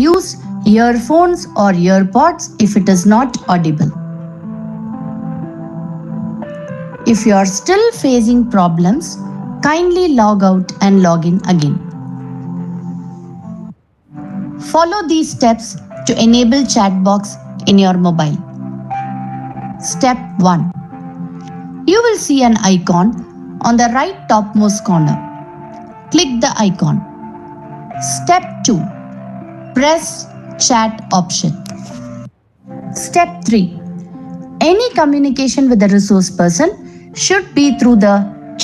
use earphones or earpods if it is not audible. If you are still facing problems, kindly log out and log in again. Follow these steps to enable chat box in your mobile. Step 1. You will see an icon on the right topmost corner. Click the icon. Step 2. Press chat option. Step 3. Any communication with the resource person should be through the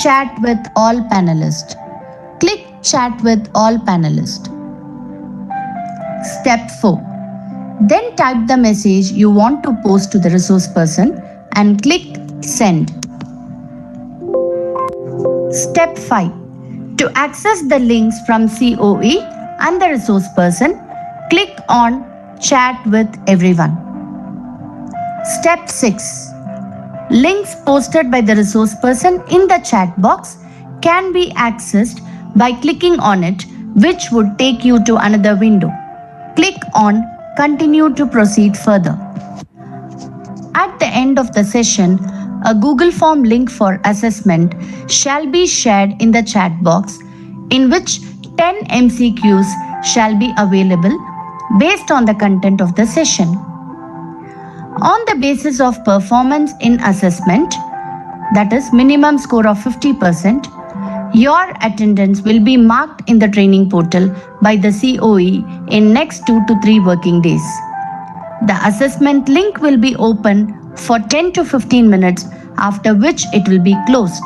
chat with all panelists. Click chat with all panelists. Step 4. Then type the message you want to post to the resource person and click send. Step 5. To access the links from COE and the resource person, click on chat with everyone. Step 6. Links posted by the resource person in the chat box can be accessed by clicking on it, which would take you to another window. Click on Continue to proceed further. At the end of the session, a Google Form link for assessment shall be shared in the chat box, in which 10 MCQs shall be available based on the content of the session. On the basis of performance in assessment, that is minimum score of 50%, your attendance will be marked in the training portal by the COE in next 2 to 3 working days. The assessment link will be open for 10 to 15 minutes, after which it will be closed.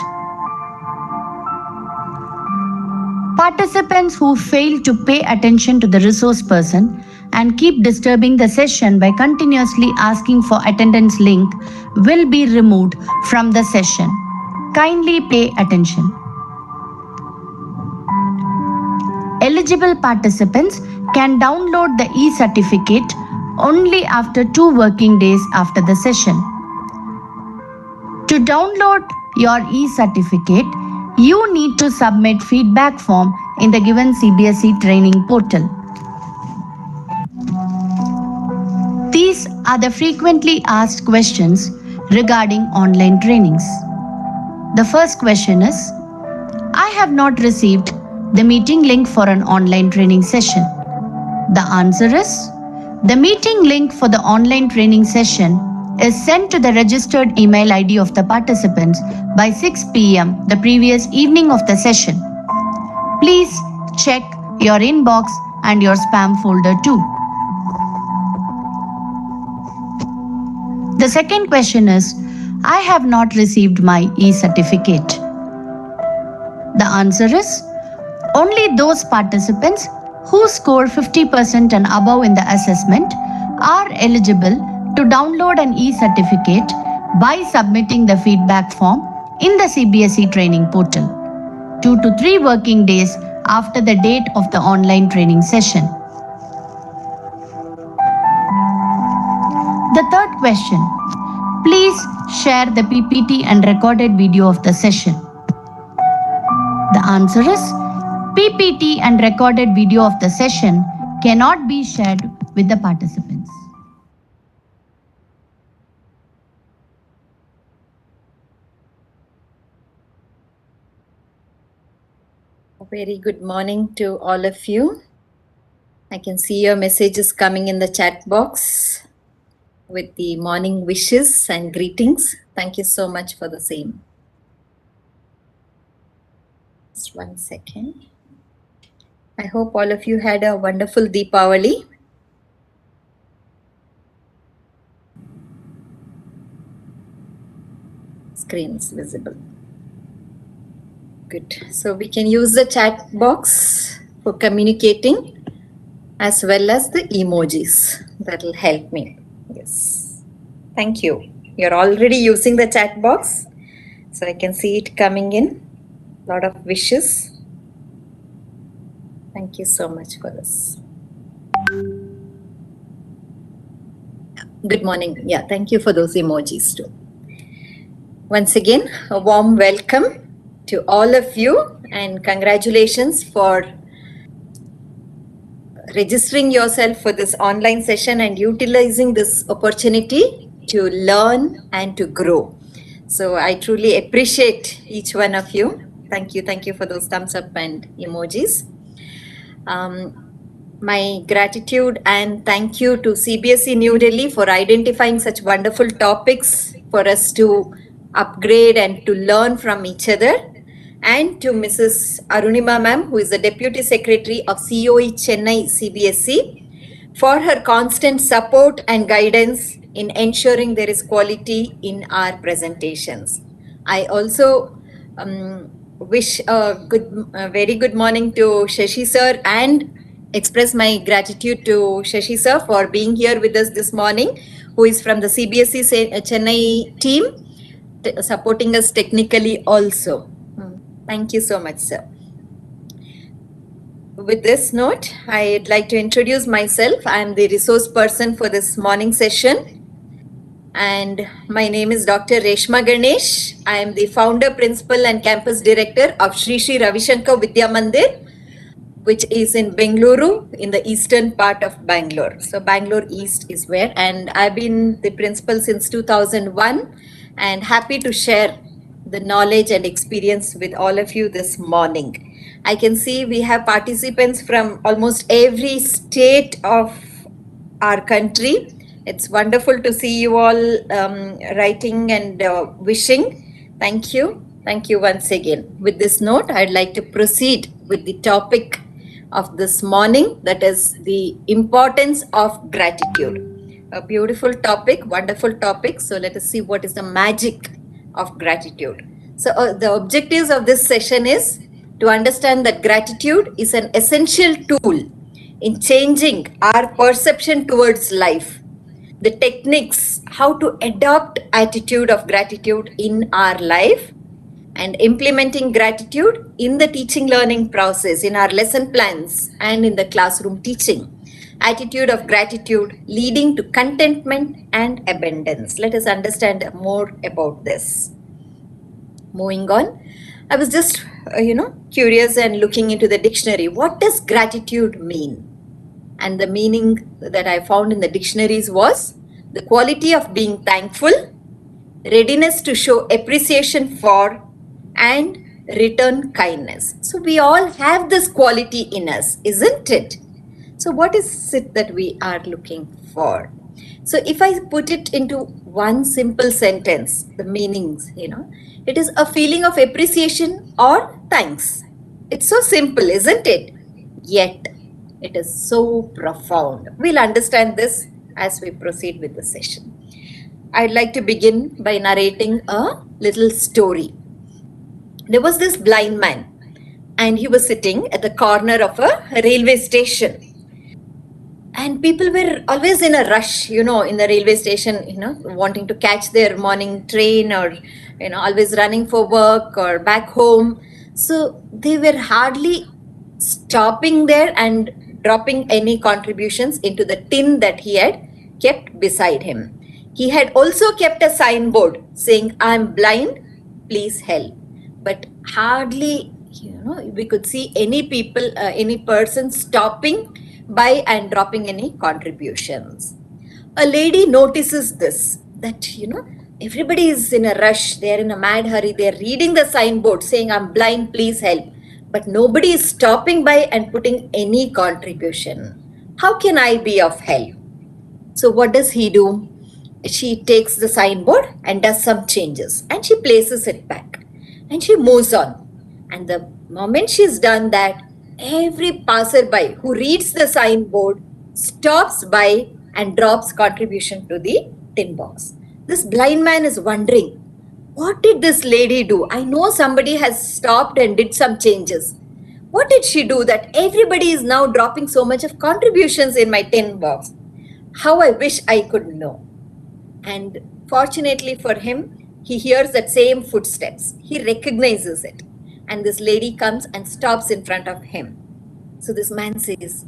Participants who fail to pay attention to the resource person and keep disturbing the session by continuously asking for attendance link will be removed from the session. Kindly pay attention. Eligible participants can download the e-certificate only after 2 working days after the session. To download your e-certificate, you need to submit feedback form in the given CBSE Training portal. These are the frequently asked questions regarding online trainings. The first question is, I have not received the meeting link for an online training session. The answer is, the meeting link for the online training session is sent to the registered email ID of the participants by 6 p.m. the previous evening of the session. Please check your inbox and your spam folder too. The second question is, I have not received my e-certificate. The answer is, only those participants who score 50% and above in the assessment are eligible to download an e-certificate by submitting the feedback form in the CBSE Training portal 2 to 3 working days after the date of the online training session. The third question, please share the PPT and recorded video of the session. The answer is, PPT and recorded video of the session cannot be shared with the participants. A very good morning to all of you. I can see your messages coming in the chat box with the morning wishes and greetings. Thank you so much for the same. Just 1 second. I hope all of you had a wonderful Deepavali. Screen is visible. Good. So we can use the chat box for communicating as well as the emojis. That will help me. Yes. Thank you. You're already using the chat box. So I can see it coming in. A lot of wishes. Thank you so much for this. Good morning. Yeah, thank you for those emojis too. Once again, a warm welcome to all of you and congratulations for registering yourself for this online session and utilizing this opportunity to learn and to grow. So I truly appreciate each one of you. Thank you. Thank you for those thumbs up and emojis. My gratitude and thank you to CBSE New Delhi for identifying such wonderful topics for us to upgrade and to learn from each other. And to Mrs. Arunima ma'am, who is the Deputy Secretary of COE Chennai CBSE, for her constant support and guidance in ensuring there is quality in our presentations. I also wish a very good morning to Shashi sir and express my gratitude to Shashi sir for being here with us this morning, who is from the CBSE Chennai team, supporting us technically also. Thank you so much, sir. With this note, I'd like to introduce myself. I'm the resource person for this morning session. And my name is Dr. Reshma Ganesh. I am the founder, principal, and campus director of Sri Sri Ravi Shankar Vidya Mandir, which is in Bengaluru, in the eastern part of Bangalore. So Bangalore East is where, and I've been the principal since 2001, and happy to share the knowledge and experience with all of you this morning. I can see we have participants from almost every state of our country. It's wonderful to see you all writing and wishing. Thank you. Thank you once again. With this note, I'd like to proceed with the topic of this morning, that is the importance of gratitude. A beautiful topic, wonderful topic. So let us see what is the magic of gratitude. So the objectives of this session is to understand that gratitude is an essential tool in changing our perception towards life, the techniques, how to adopt attitude of gratitude in our life, and implementing gratitude in the teaching learning process, in our lesson plans and in the classroom teaching. Attitude of gratitude leading to contentment and abundance. Let us understand more about this. Moving on, I was just, curious and looking into the dictionary. What does gratitude mean? And the meaning that I found in the dictionaries was the quality of being thankful, readiness to show appreciation for, and return kindness. So we all have this quality in us, isn't it? So what is it that we are looking for? So if I put it into one simple sentence, the meanings, it is a feeling of appreciation or thanks. It's so simple, isn't it? Yet it is so profound. We'll understand this as we proceed with the session. I'd like to begin by narrating a little story. There was this blind man, and he was sitting at the corner of a railway station. And people were always in a rush, in the railway station, wanting to catch their morning train, or, always running for work or back home. So they were hardly stopping there and dropping any contributions into the tin that he had kept beside him. He had also kept a signboard saying, "I'm blind, please help." But hardly, we could see any people, any person stopping by and dropping any contributions. A lady notices this, that, everybody is in a rush, they're in a mad hurry, they're reading the signboard saying, "I'm blind, please help." But nobody is stopping by and putting any contribution. How can I be of help? So what does he do? She takes the signboard and does some changes, and she places it back, and she moves on. And the moment she's done that, every passerby who reads the signboard stops by and drops contribution to the tin box. This blind man is wondering, what did this lady do? I know somebody has stopped and did some changes. What did she do that everybody is now dropping so much of contributions in my tin box? How I wish I could know. And fortunately for him, he hears that same footsteps. He recognizes it. And this lady comes and stops in front of him. So this man says,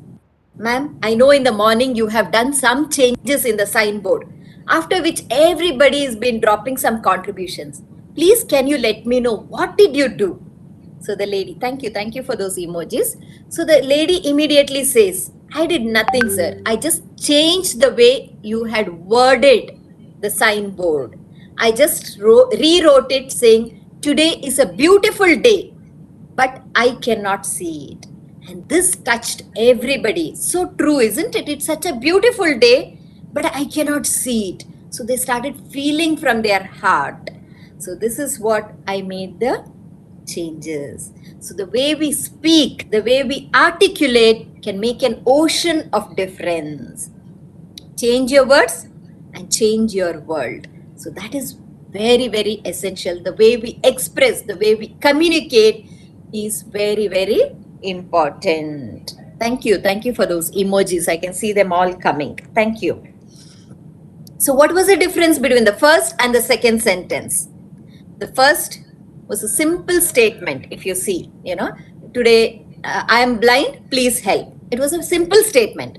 "Ma'am, I know in the morning you have done some changes in the signboard, after which everybody has been dropping some contributions. Please, can you let me know what did you do?" So the lady, thank you for those emojis. So the lady immediately says, I did nothing, sir. I just changed the way you had worded the signboard. I just rewrote it saying, today is a beautiful day, but I cannot see it. And this touched everybody. So true, isn't it? It's such a beautiful day, but I cannot see it. So they started feeling from their heart. So this is what I made the changes. So the way we speak, the way we articulate can make an ocean of difference. Change your words and change your world. So that is very, very essential. The way we express, the way we communicate is very, very important. Thank you. Thank you for those emojis. I can see them all coming. Thank you. So what was the difference between the first and the second sentence? The first was a simple statement. If you see, today I am blind, please help. It was a simple statement.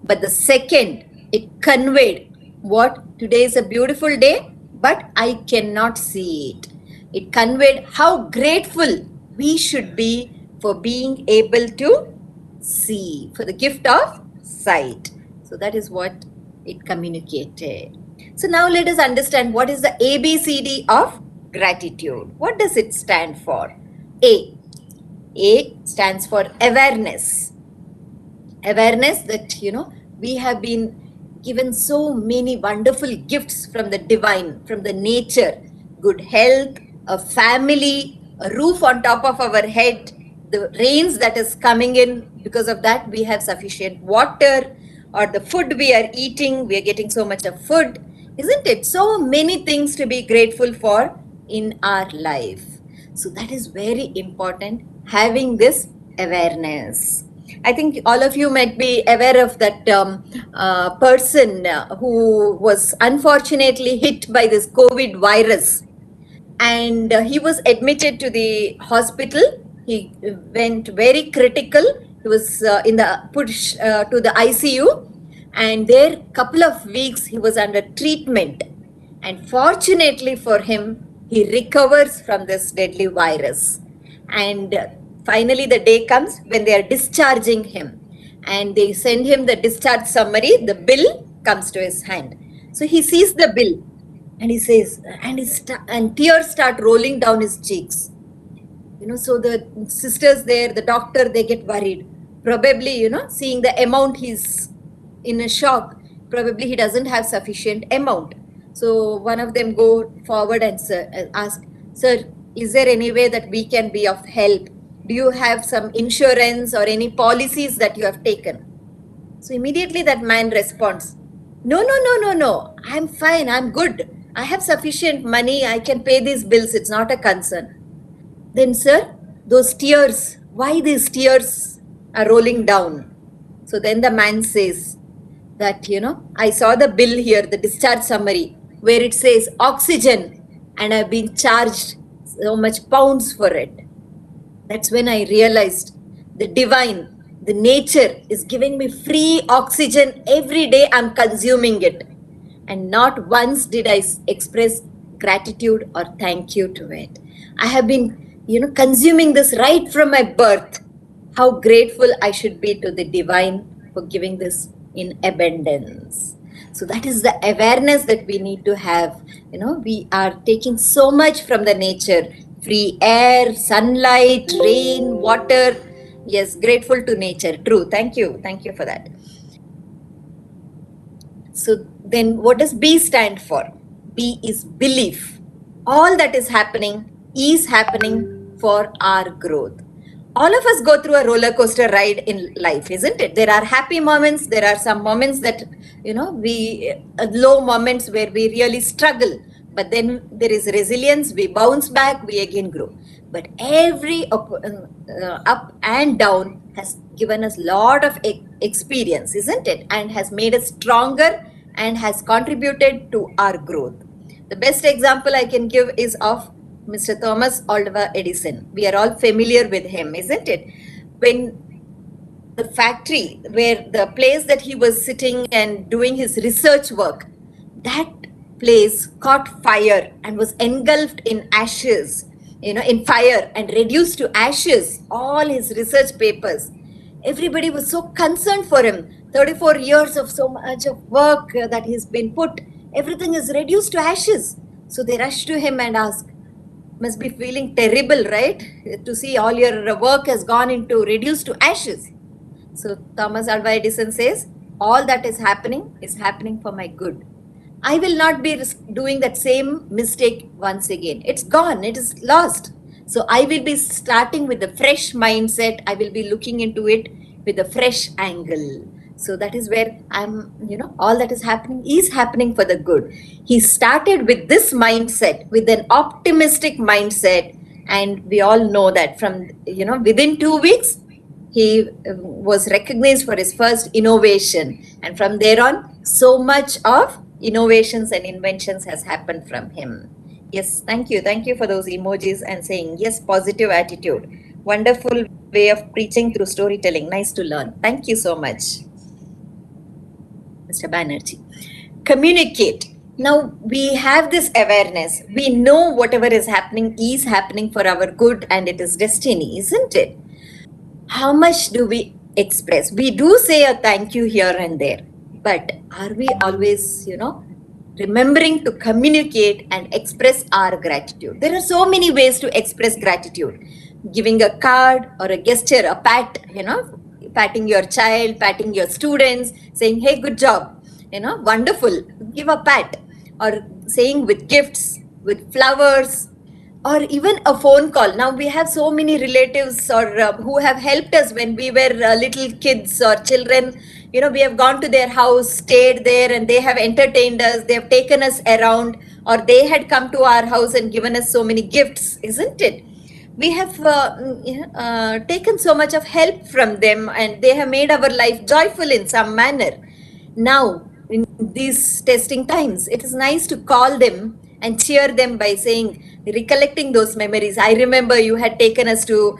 But the second, it conveyed what today is a beautiful day, but I cannot see it. It conveyed how grateful we should be for being able to see, for the gift of sight. So that is what it communicated. So now let us understand what is the ABCD of gratitude. What does it stand for? A stands for awareness. Awareness that, we have been given so many wonderful gifts from the divine, from the nature, good health, a family, a roof on top of our head, the rains that is coming in. Because of that, we have sufficient water, or the food we are eating, we are getting so much of food, isn't it? So many things to be grateful for in our life. So that is very important, having this awareness. I think all of you might be aware of that person who was unfortunately hit by this COVID virus, and he was admitted to the hospital. He went very critical. He was in the push to the ICU, and there couple of weeks he was under treatment. And fortunately for him, he recovers from this deadly virus. And finally, the day comes when they are discharging him, and they send him the discharge summary. The bill comes to his hand. So he sees the bill, and he says, and tears start rolling down his cheeks. So the sisters there, the doctor, they get worried. Probably, seeing the amount, he's in a shock. Probably he doesn't have sufficient amount. So one of them go forward and ask, sir, is there any way that we can be of help? Do you have some insurance or any policies that you have taken? So immediately that man responds, no, I'm fine, I'm good. I have sufficient money, I can pay these bills, it's not a concern. Then, sir, those tears, why these tears are rolling down? So then the man says that, I saw the bill here, the discharge summary, where it says oxygen, and I've been charged so much pounds for it. That's when I realized the divine, the nature is giving me free oxygen every day. I'm consuming it. And not once did I express gratitude or thank you to it. I have been, consuming this right from my birth. How grateful I should be to the divine for giving this in abundance. So that is the awareness that we need to have. We are taking so much from the nature. Free air, sunlight, rain, water. Yes, grateful to nature. True. Thank you. Thank you for that. So then what does B stand for? B is belief. All that is happening for our growth. All of us go through a roller coaster ride in life, isn't it? There are happy moments. There are some moments that, low moments where we really struggle. But then there is resilience. We bounce back. We again grow. But every up and down has given us a lot of experience, isn't it? And has made us stronger and has contributed to our growth. The best example I can give is of Mr. Thomas Alva Edison. We are all familiar with him, isn't it? When the factory, where the place that he was sitting and doing his research work, that place caught fire and was engulfed in ashes, in fire, and reduced to ashes all his research papers. Everybody was so concerned for him. 34 years of so much of work that he's been put, everything is reduced to ashes. So they rushed to him and asked, must be feeling terrible, right? To see all your work has gone into reduced to ashes. So Thomas Alva Edison says, all that is happening for my good. I will not be doing that same mistake once again. It's gone, it is lost. So I will be starting with a fresh mindset. I will be looking into it with a fresh angle. So that is where I'm, all that is happening for the good. He started with this mindset, with an optimistic mindset. And we all know that from, within 2 weeks, he was recognized for his first innovation, and from there on so much of innovations and inventions has happened from him. Yes, thank you for those emojis and saying yes, positive attitude, wonderful way of preaching through storytelling, nice to learn. Thank you so much, Mr. Banerjee. Communicate. Now we have this awareness, we know whatever is happening for our good and it is destiny, isn't it? How much do we express? We do say a thank you here and there, but are we always, remembering to communicate and express our gratitude? There are so many ways to express gratitude. Giving a card or a gesture, a pat, patting your child, patting your students, saying, hey, good job, wonderful, give a pat, or saying with gifts, with flowers, or even a phone call. Now we have so many relatives or who have helped us when we were little kids or children. We have gone to their house, stayed there, and they have entertained us, they have taken us around, or they had come to our house and given us so many gifts, isn't it? We have taken so much of help from them, and they have made our life joyful in some manner. Now, in these testing times, it is nice to call them and cheer them by saying, recollecting those memories. I remember you had taken us to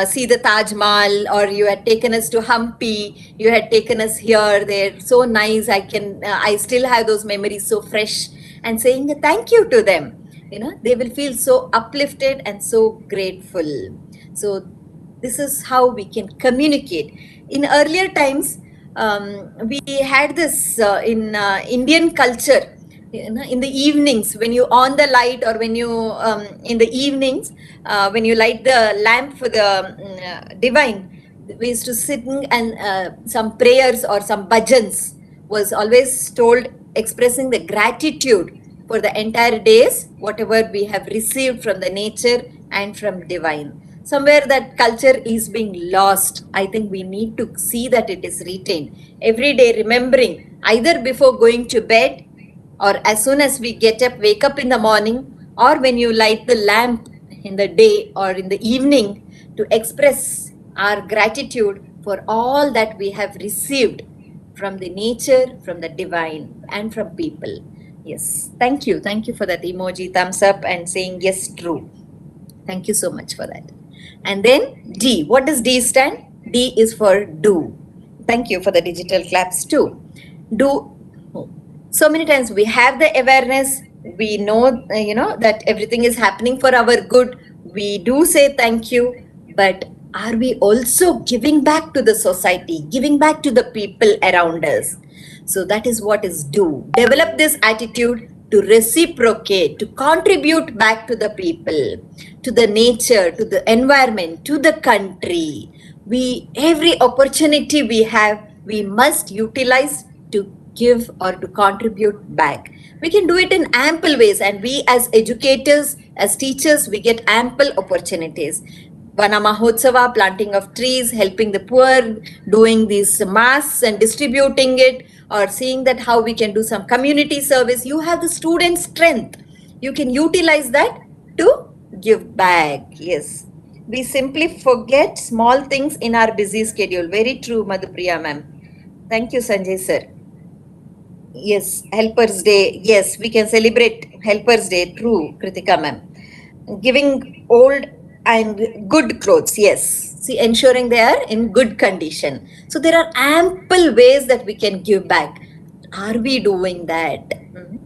see the Taj Mahal, or you had taken us to Hampi, you had taken us here, there, so nice. I still have those memories so fresh, and saying a thank you to them. They will feel so uplifted and so grateful. So this is how we can communicate. In earlier times, we had this in Indian culture. In the evenings, when you on the light, or when you in the evenings when you light the lamp for the divine, we used to sit and some prayers or some bhajans was always told, expressing the gratitude for the entire days, whatever we have received from the nature and from divine. Somewhere that culture is being lost. I think we need to see that it is retained. Every day remembering, either before going to bed, or as soon as we wake up in the morning, or when you light the lamp in the day or in the evening, to express our gratitude for all that we have received from the nature, from the divine, and from people. Yes, thank you for that emoji, thumbs up, and saying yes, true. Thank you so much for that. And then D, what does D stand? D is for do. Thank you for the digital claps too. Do. So many times we have the awareness, we know, that everything is happening for our good. We do say thank you, but are we also giving back to the society, giving back to the people around us? So that is what is do. Develop this attitude to reciprocate, to contribute back to the people, to the nature, to the environment, to the country. Every opportunity we have, we must utilize to give or to contribute back. We can do it in ample ways, and we as educators, as teachers, we get ample opportunities. Vana Mahotsava, planting of trees, helping the poor, doing these masks and distributing it, or seeing that how we can do some community service. You have the student strength. You can utilize that to give back. Yes. We simply forget small things in our busy schedule. Very true, Madhupriya ma'am. Thank you, Sanjay sir. Yes, Helper's Day. Yes, we can celebrate Helper's Day. True, Kritika ma'am. Giving old and good clothes. Yes. See, ensuring they are in good condition. So there are ample ways that we can give back. Are we doing that?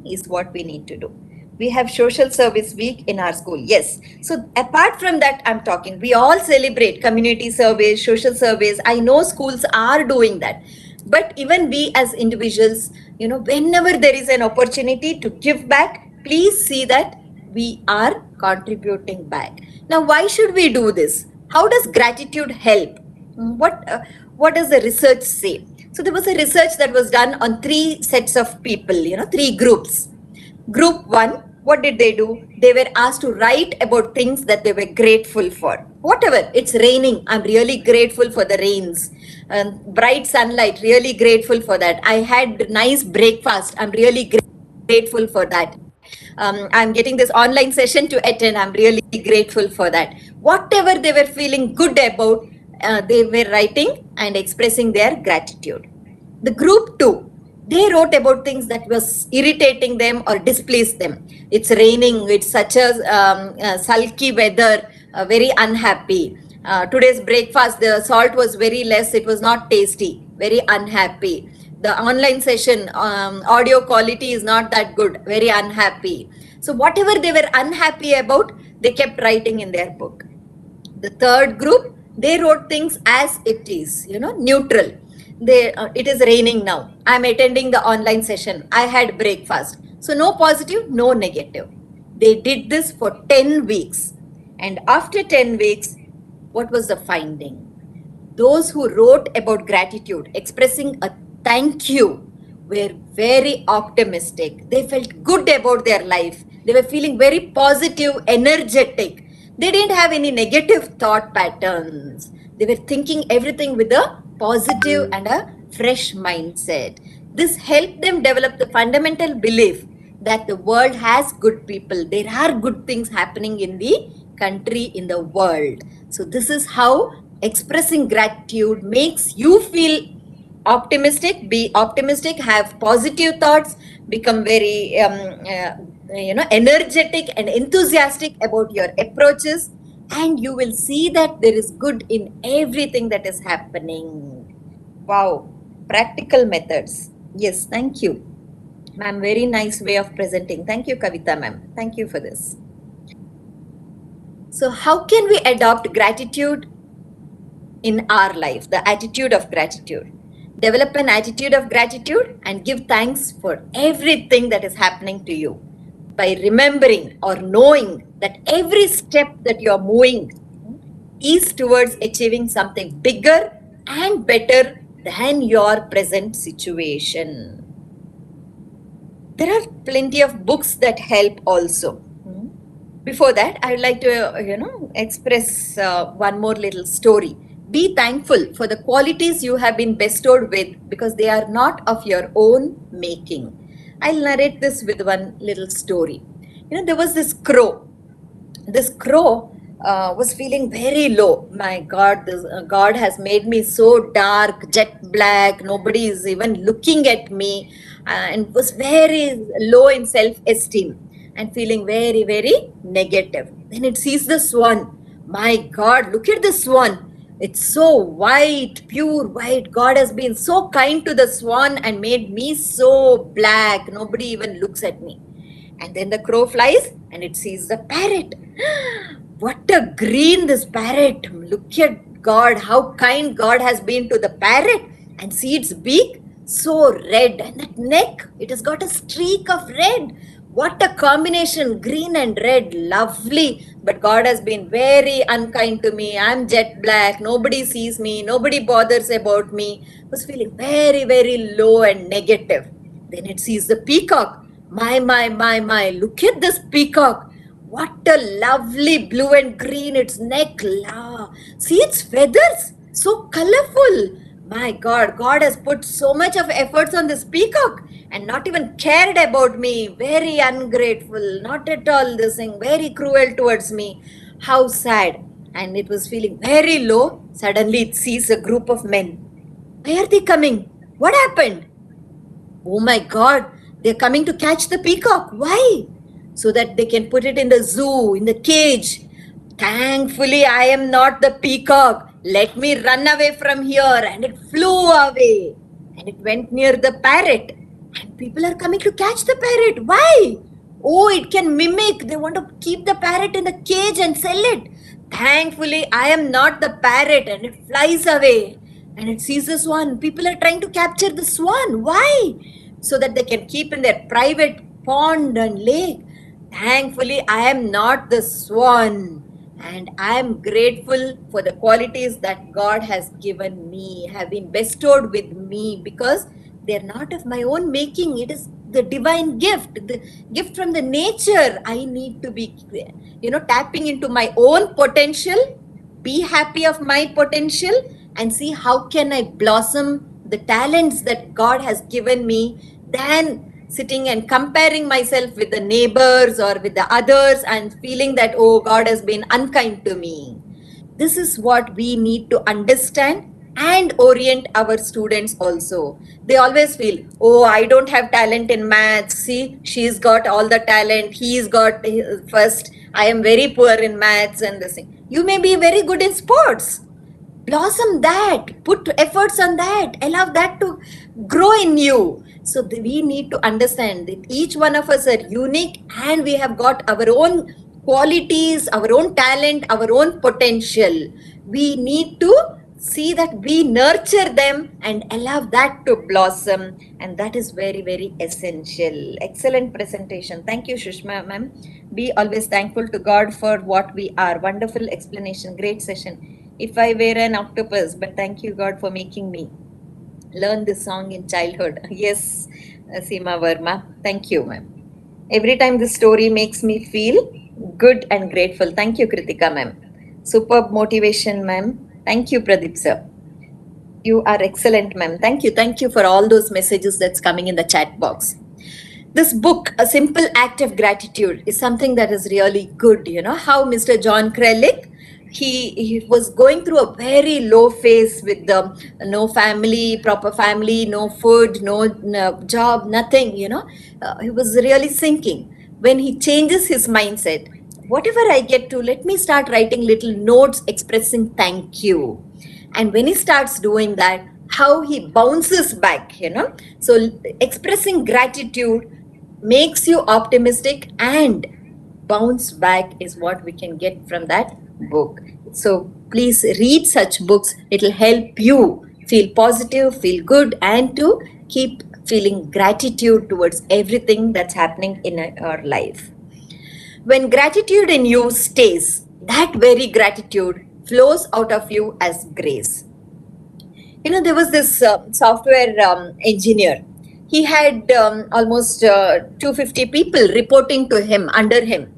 Is what we need to do. We have social service week in our school. Yes. So apart from that, I'm talking, we all celebrate community service, social service. I know schools are doing that. But even we as individuals, whenever there is an opportunity to give back, please see that we are contributing back. Now, why should we do this? How does gratitude help? What does the research say? So there was a research that was done on 3 sets of people, 3 groups. Group 1, what did they do? They were asked to write about things that they were grateful for. Whatever, it's raining, I'm really grateful for the rains. Bright sunlight, really grateful for that. I had nice breakfast, I'm really grateful for that. I'm getting this online session to attend, I'm really grateful for that. Whatever they were feeling good about, they were writing and expressing their gratitude. The group 2, they wrote about things that was irritating them or displeased them. It's raining, it's such a sulky weather, very unhappy. Today's breakfast, the salt was very less, it was not tasty, very unhappy. The online session, audio quality is not that good, very unhappy. So whatever they were unhappy about, they kept writing in their book. The third group, they wrote things as it is, neutral. It is raining now, I'm attending the online session, I had breakfast. So no positive, no negative. They did this for 10 weeks. And after 10 weeks, what was the finding? Those who wrote about gratitude, expressing a thank you, were very optimistic. They felt good about their life. They were feeling very positive, energetic. They didn't have any negative thought patterns. They were thinking everything with a positive and a fresh mindset. This helped them develop the fundamental belief that the world has good people. There are good things happening in the country, in the world. So this is how expressing gratitude makes you feel optimistic, be optimistic, have positive thoughts, become very energetic and enthusiastic about your approaches, and you will see that there is good in everything that is happening. Wow, practical methods. Yes, thank you, ma'am. Very nice way of presenting. Thank you, Kavita ma'am. Thank you for this. So how can we adopt gratitude in our life, the attitude of gratitude? Develop an attitude of gratitude and give thanks for everything that is happening to you by remembering or knowing that every step that you are moving is towards achieving something bigger and better than your present situation. There are plenty of books that help also. Before that, I would like to, express one more little story. Be thankful for the qualities you have been bestowed with because they are not of your own making. I'll narrate this with one little story. There was this crow. This crow was feeling very low. My God, God has made me so dark, jet black. Nobody is even looking at me, and was very low in self-esteem and feeling very, very negative. Then it sees the swan. My God, look at the swan. It's so white, pure white. God has been so kind to the swan and made me so black. Nobody even looks at me. And then the crow flies and it sees the parrot. What a green this parrot. Look at God, how kind God has been to the parrot. And see its beak, so red. And that neck, it has got a streak of red. What a combination, green and red, lovely. But God has been very unkind to me. I'm jet black. Nobody sees me. Nobody bothers about me. I was feeling very, very low and negative. Then it sees the peacock. My. Look at this peacock. What a lovely blue and green, its neck. See its feathers, so colorful. My God, God has put so much of efforts on this peacock and not even cared about me. Very ungrateful, not at all this thing, very cruel towards me. How sad. And it was feeling very low. Suddenly it sees a group of men. Why are they coming? What happened? Oh my God, they're coming to catch the peacock. Why? So that they can put it in the zoo, in the cage. Thankfully, I am not the peacock. Let me run away from here. And it flew away. And it went near the parrot. And people are coming to catch the parrot. Why? Oh, it can mimic. They want to keep the parrot in a cage and sell it. Thankfully, I am not the parrot, and it flies away and it sees the swan. People are trying to capture the swan. Why? So that they can keep in their private pond and lake. Thankfully, I am not the swan. And I am grateful for the qualities that God has given me, have been bestowed with me, because they are not of my own making. It is the divine gift, the gift from the nature. I need to be, tapping into my own potential, be happy of my potential, and see how can I blossom the talents that God has given me, than sitting and comparing myself with the neighbors or with the others and feeling that, oh, God has been unkind to me. This is what we need to understand and orient our students also. They always feel, oh, I don't have talent in maths. See, she's got all the talent. He's got first. I am very poor in maths and this thing. You may be very good in sports. Blossom that, put efforts on that, allow that to grow in you. So we need to understand that each one of us are unique, and we have got our own qualities, our own talent, our own potential. We need to see that we nurture them and allow that to blossom, and that is very, very essential. Excellent presentation. Thank you, Shushma ma'am. Be always thankful to God for what we are. Wonderful explanation. Great session. If I were an octopus, but thank you, God, for making me learn this song in childhood. Yes, Seema Verma. Thank you, ma'am. Every time this story makes me feel good and grateful. Thank you, Kritika, ma'am. Superb motivation, ma'am. Thank you, Pradeep, sir. You are excellent, ma'am. Thank you. Thank you for all those messages that's coming in the chat box. This book, A Simple Act of Gratitude, is something that is really good. You know how Mr. John Krellick, he was going through a very low phase with the no family, proper family, no food, no job, nothing. He was really sinking. When he changes his mindset, whatever I get to, let me start writing little notes expressing thank you. And when he starts doing that, how he bounces back. So expressing gratitude makes you optimistic, and bounce back is what we can get from that book. So please read such books. It'll help you feel positive, feel good, and to keep feeling gratitude towards everything that's happening in our life. When gratitude in you stays, that very gratitude flows out of you as grace. There was this software engineer. He had almost 250 people reporting to him, under him.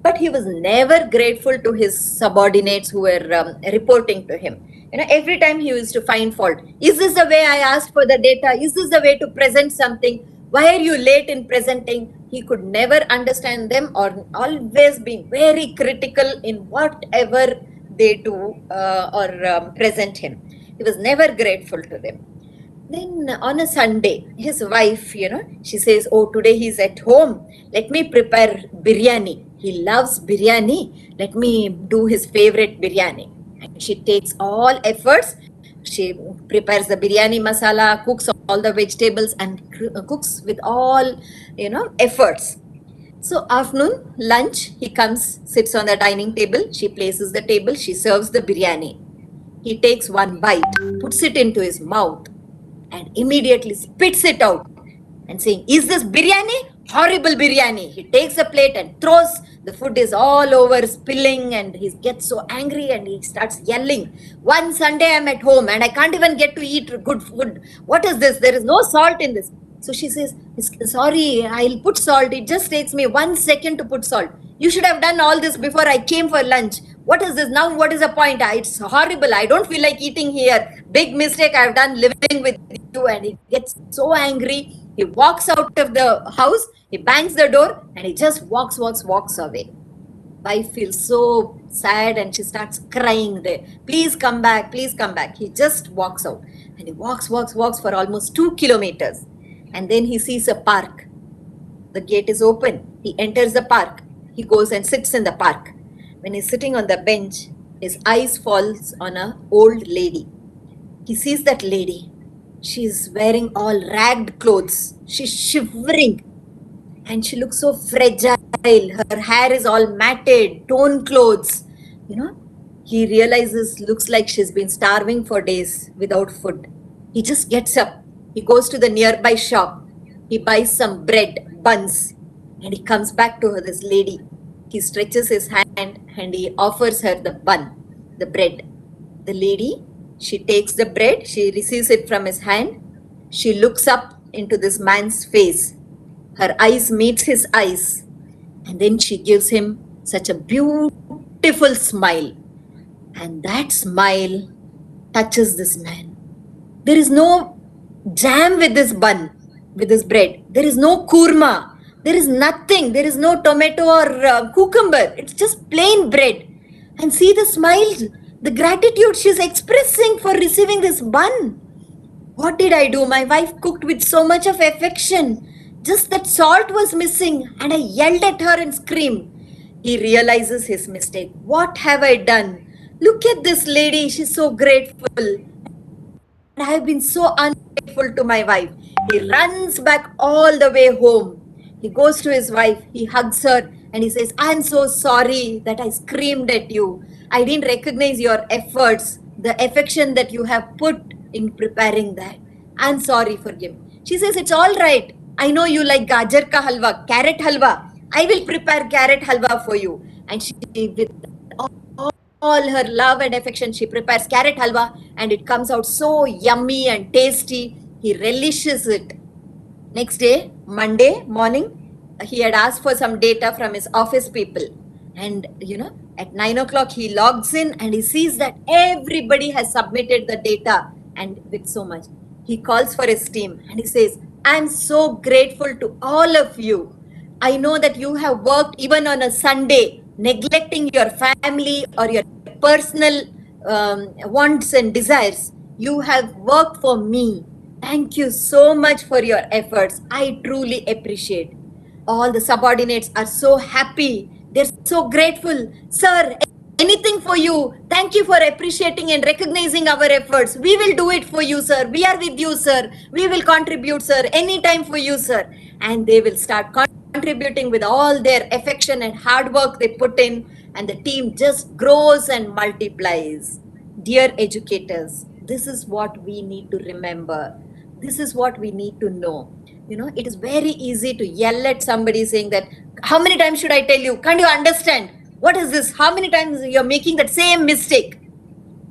But he was never grateful to his subordinates who were reporting to him. Every time he used to find fault. Is this the way I asked for the data? Is this the way to present something? Why are you late in presenting? He could never understand them, or always being very critical in whatever they do or present him. He was never grateful to them. Then on a Sunday, his wife, she says, oh, today he's at home. Let me prepare biryani. He loves biryani. Let me do his favorite biryani. And she takes all efforts. She prepares the biryani masala, cooks all the vegetables, and cooks with all, efforts. So afternoon, lunch, he comes, sits on the dining table. She places the table. She serves the biryani. He takes one bite, puts it into his mouth, and immediately spits it out and saying, is this biryani? Horrible biryani. He takes a plate and throws. The food is all over, spilling, and he gets so angry and he starts yelling. One Sunday I'm at home and I can't even get to eat good food. What is this? There is no salt in this. So she says, sorry, I'll put salt. It just takes me 1 second to put salt. You should have done all this before I came for lunch. What is this? Now what is the point? It's horrible. I don't feel like eating here. Big mistake I've done living with you. And he gets so angry. He walks out of the house. He bangs the door and he just walks away. Wife feels so sad and she starts crying there. Please come back. Please come back. He just walks out and he walks for almost 2 kilometers. And then he sees a park. The gate is open. He enters the park. He goes and sits in the park. When he's sitting on the bench, his eyes falls on an old lady. He sees that lady. She's wearing all ragged clothes. She's shivering. and she looks so fragile. Her hair is all matted, torn clothes. You know, he realizes, looks like she's been starving for days without food. He just gets up. He goes to the nearby shop. He buys some bread, buns, and he comes back to her, this lady. He stretches his hand and he offers her the bun, the bread. The lady, she takes the bread, she receives it from his hand. She looks up into this man's face. Her eyes meets his eyes, and then she gives him such a beautiful smile. And that smile touches this man. There is no jam with this bun, with this bread. There is no kurma. There is nothing. There is no tomato or cucumber. It's just plain bread. And see the smile, the gratitude she's expressing for receiving this bun. What did I do? My wife cooked with so much of affection. Just that salt was missing, and I yelled at her and screamed. He realizes his mistake. What have I done? Look at this lady. She's so grateful. And I have been so ungrateful to my wife. He runs back all the way home. He goes to his wife. He hugs her and he says, I'm so sorry that I screamed at you. I didn't recognize your efforts, the affection that you have put in preparing that. I'm sorry, forgive me. She says, it's all right. I know you like gajar ka halwa, carrot halwa. I will prepare carrot halwa for you. And she, with all her love and affection, she prepares carrot halwa, and it comes out so yummy and tasty. He relishes it. Next day, Monday morning, he had asked for some data from his office people. And, at 9 o'clock, he logs in and he sees that everybody has submitted the data, and with so much. He calls for his team and he says, I'm so grateful to all of you. I know that you have worked even on a Sunday, neglecting your family or your personal wants and desires. You have worked for me. Thank you so much for your efforts. I truly appreciate. All the subordinates are so happy. They're so grateful. Sir, anything for you. Thank you for appreciating and recognizing our efforts. We will do it for you, sir. We are with you, sir. We will contribute, sir. Anytime for you, sir. And they will start contributing with all their affection and hard work they put in, and the team just grows and multiplies. Dear educators, this is what we need to remember. This is what we need to know. It is very easy to yell at somebody saying that, how many times should I tell you? Can't you understand? What is this? How many times you're making that same mistake?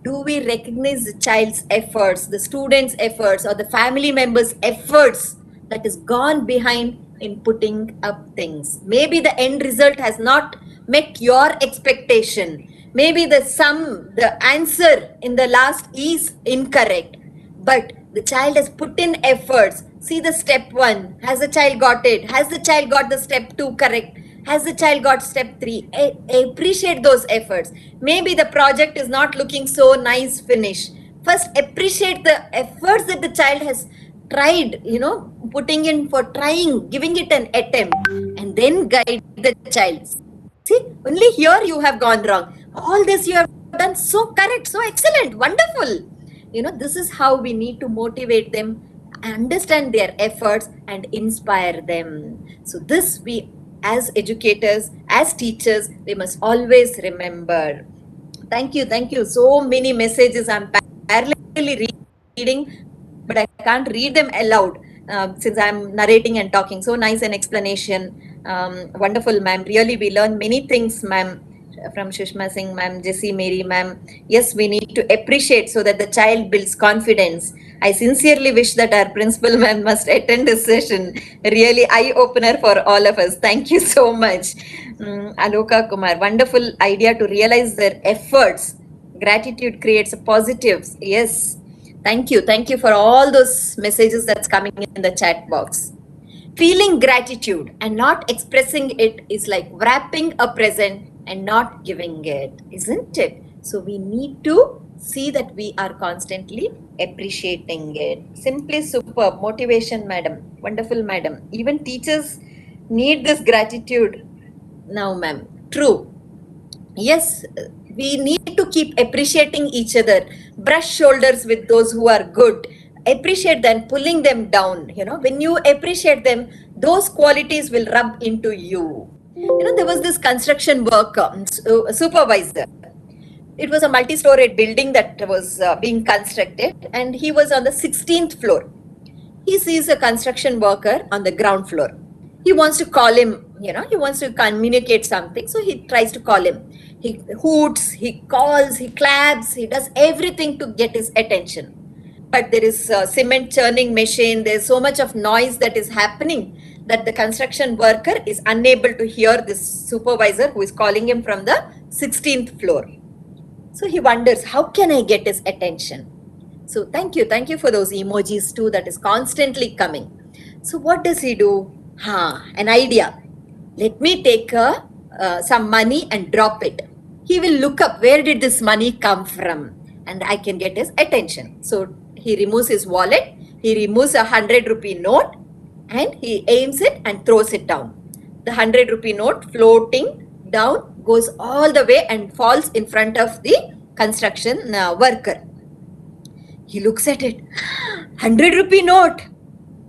Do we recognize the child's efforts, the student's efforts, or the family member's efforts that is gone behind in putting up things? Maybe the end result has not met your expectation. Maybe the answer in the last is incorrect, but the child has put in efforts. See the step 1. Has the child got it? Has the child got the step 2 correct? Has the child got step 3? Appreciate those efforts. Maybe the project is not looking so nice finish. First, appreciate the efforts that the child has tried, putting in for trying, giving it an attempt, and then guide the child. See, only here you have gone wrong. All this you have done so correct, so excellent, wonderful. This is how we need to motivate them, understand their efforts, and inspire them. So this, we as educators, as teachers, we must always remember. Thank you. So many messages I'm parallelly reading, but I can't read them aloud since I'm narrating and talking. So nice an explanation. Wonderful, ma'am. Really, we learn many things, ma'am, from Shushma Singh, ma'am, Jessie, Mary, ma'am. Yes, we need to appreciate so that the child builds confidence. I sincerely wish that our principal ma'am must attend this session. Really eye-opener for all of us. Thank you so much. Aloka Kumar, wonderful idea to realize their efforts. Gratitude creates positives. Yes. Thank you. Thank you for all those messages that's coming in the chat box. Feeling gratitude and not expressing it is like wrapping a present and not giving it, isn't it? So we need to see that we are constantly appreciating it. Simply superb. Motivation, madam. Wonderful, madam. Even teachers need this gratitude now, ma'am. True. Yes, we need to keep appreciating each other. Brush shoulders with those who are good. Appreciate them, pulling them down. When you appreciate them, those qualities will rub into you. There was this construction worker, supervisor. It was a multi-storied building that was being constructed, and he was on the 16th floor. He sees a construction worker on the ground floor. He wants to call him, he wants to communicate something, so he tries to call him. He hoots, he calls, he claps, he does everything to get his attention. But there is a cement churning machine, there's so much of noise that is happening that the construction worker is unable to hear this supervisor who is calling him from the 16th floor. So he wonders, how can I get his attention? So thank you for those emojis too, that is constantly coming. So what does he do? An idea. Let me take some money and drop it. He will look up, where did this money come from? And I can get his attention. So he removes his wallet, he removes a 100 rupee note, and he aims it and throws it down. The 100 rupee note floating down goes all the way and falls in front of the construction worker. He looks at it. 100 rupee note.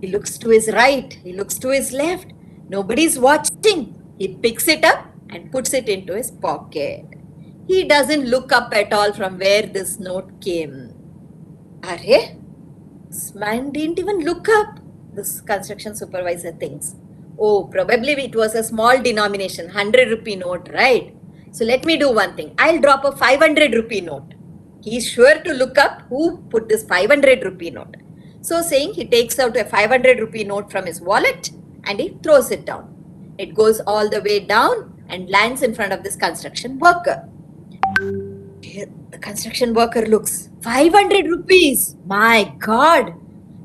He looks to his right. He looks to his left. Nobody's watching. He picks it up and puts it into his pocket. He doesn't look up at all from where this note came. Arre, this man didn't even look up. This construction supervisor thinks, oh, probably it was a small denomination, 100 rupee note, right? So let me do one thing. I'll drop a 500 rupee note. He's sure to look up who put this 500 rupee note. So saying, he takes out a 500 rupee note from his wallet and he throws it down. It goes all the way down and lands in front of this construction worker. The construction worker looks, 500 rupees. My God.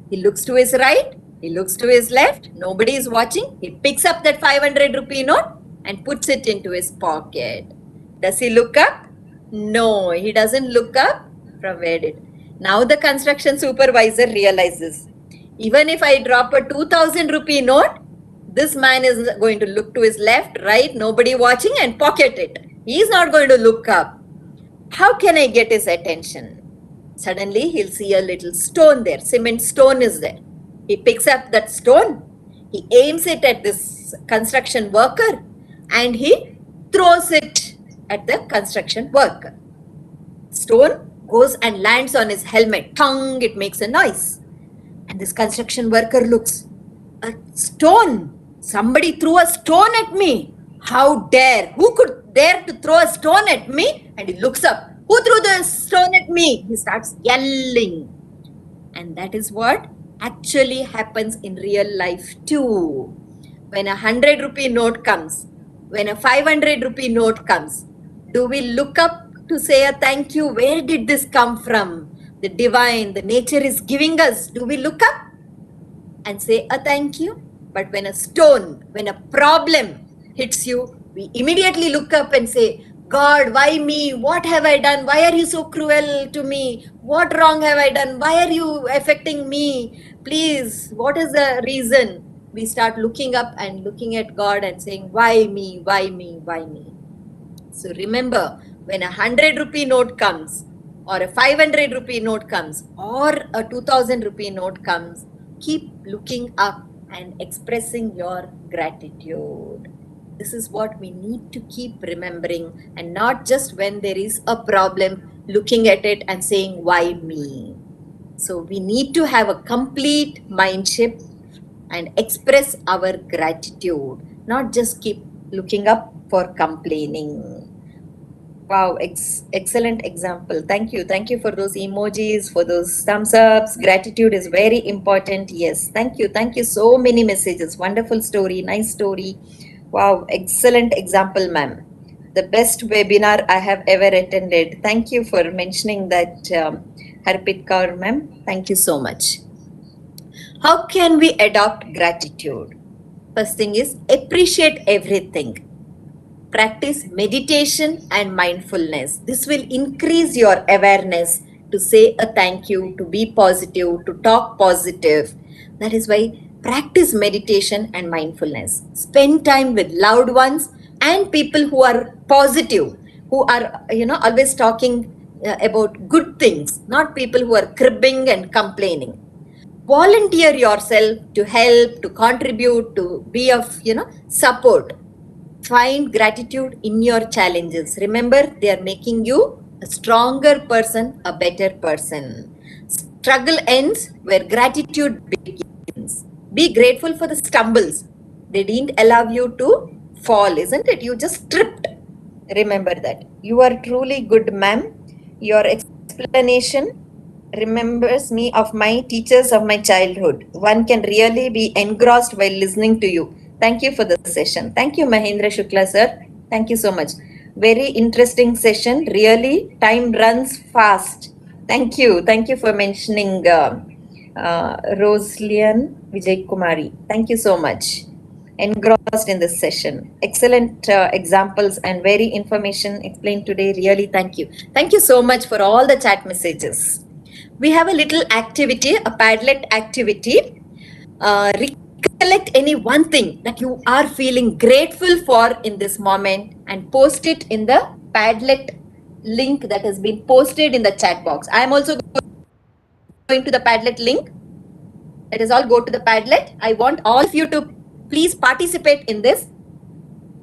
He looks to his right. He looks to his left. Nobody is watching. He picks up that 500 rupee note and puts it into his pocket. Does he look up? No, he doesn't look up. From where did? Now the construction supervisor realizes, even if I drop a 2000 rupee note, this man is going to look to his left, right, nobody watching, and pocket it. He is not going to look up. How can I get his attention? Suddenly he'll see a little stone there. Cement stone is there. He picks up that stone. He aims it at this construction worker and he throws it at the construction worker. Stone goes and lands on his helmet. Tongue, it makes a noise. And this construction worker looks. A stone. Somebody threw a stone at me. How dare? Who could dare to throw a stone at me? And he looks up. Who threw the stone at me? He starts yelling. And that is what actually happens in real life too. When a 100 rupee note comes, when a 500 rupee note comes, do we look up to say a thank you? Where did this come from? The divine, the nature is giving us. Do we look up and say a thank you? But when a stone, when a problem hits you, we immediately look up and say, God, why me? What have I done? Why are you so cruel to me? What wrong have I done? Why are you affecting me? Please, what is the reason? We start looking up and looking at God and saying, why me? Why me? Why me? So remember, when a 100 rupee note comes, or a 500 rupee note comes, or a 2000 rupee note comes, keep looking up and expressing your gratitude. This is what we need to keep remembering, and not just when there is a problem, looking at it and saying, why me? So we need to have a complete mind shift and express our gratitude, not just keep looking up for complaining. Wow, excellent example. Thank you. Thank you for those emojis, for those thumbs ups. Gratitude is very important. Yes, thank you. Thank you. So many messages. Wonderful story. Nice story. Wow, excellent example, ma'am. The best webinar I have ever attended. Thank you for mentioning that, Harpit Kaur, ma'am. Thank you so much. How can we adopt gratitude? First thing is appreciate everything. Practice meditation and mindfulness. This will increase your awareness to say a thank you, to be positive, to talk positive. That is why practice meditation and mindfulness. Spend time with loved ones and people who are positive, who are, always talking about good things, not people who are cribbing and complaining. volunteer yourself to help, to contribute, to be of, support. Find gratitude in your challenges. Remember, they are making you a stronger person, a better person. Struggle ends where gratitude begins. Be grateful for the stumbles. They didn't allow you to fall, isn't it? You just tripped. Remember that. You are truly good, ma'am. Your explanation remembers me of my teachers of my childhood. One can really be engrossed while listening to you. Thank you for the session. Thank you, Mahendra Shukla, sir. Thank you so much. Very interesting session. Really, time runs fast. Thank you. Thank you for mentioning Rosalian Vijay Kumari. Thank you so much. Engrossed in this session. Excellent examples and very information explained today. Really, thank you. Thank you so much for all the chat messages. We have a little activity, a Padlet activity. Recollect any one thing that you are feeling grateful for in this moment and post it in the Padlet link that has been posted in the chat box. I am also going to the Padlet link. Let us all go to the Padlet. I want all of you to please participate in this.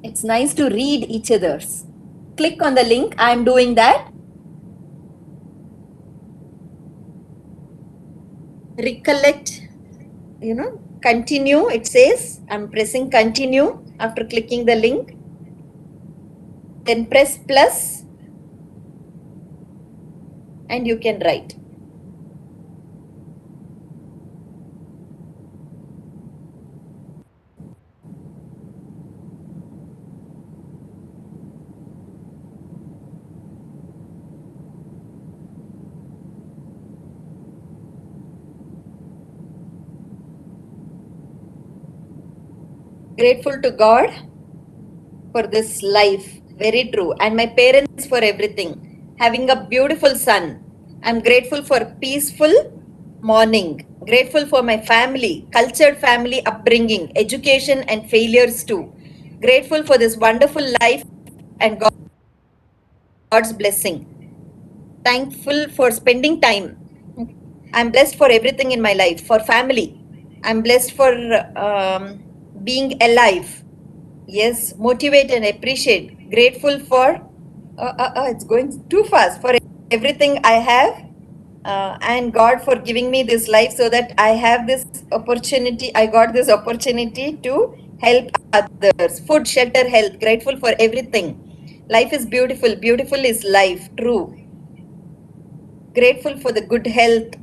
It's nice to read each other's. Click on the link. I am doing that. Recollect, continue. It says I'm pressing continue after clicking the link. Then press plus and you can write. Grateful to God for this life. Very true. And my parents for everything. Having a beautiful son. I'm grateful for peaceful morning. Grateful for my family, cultured family upbringing, education and failures too. Grateful for this wonderful life and God's blessing. Thankful for spending time. I'm blessed for everything in my life, for family. I'm blessed for being alive. Yes, motivate and appreciate. Grateful for, it's going too fast, for everything I have and God for giving me this life so that I have this opportunity. I got this opportunity to help others. Food, shelter, health. Grateful for everything. Life is beautiful. Beautiful is life. True. Grateful for the good health,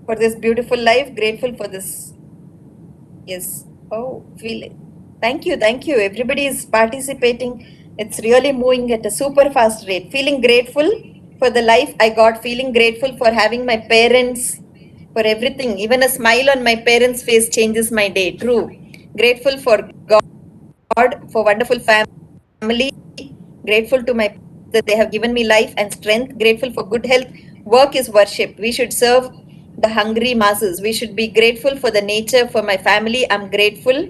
for this beautiful life. Grateful for this. Yes. Oh, feel it. Thank you. Thank you. Everybody is participating. It's really moving at a super fast rate. Feeling grateful for the life I got. Feeling grateful for having my parents, for everything. Even a smile on my parents' face changes my day. True. Grateful for God, for wonderful family. Grateful to my that they have given me life and strength. Grateful for good health. Work is worship. We should serve the hungry masses. We should be grateful for the nature, for my family. I'm grateful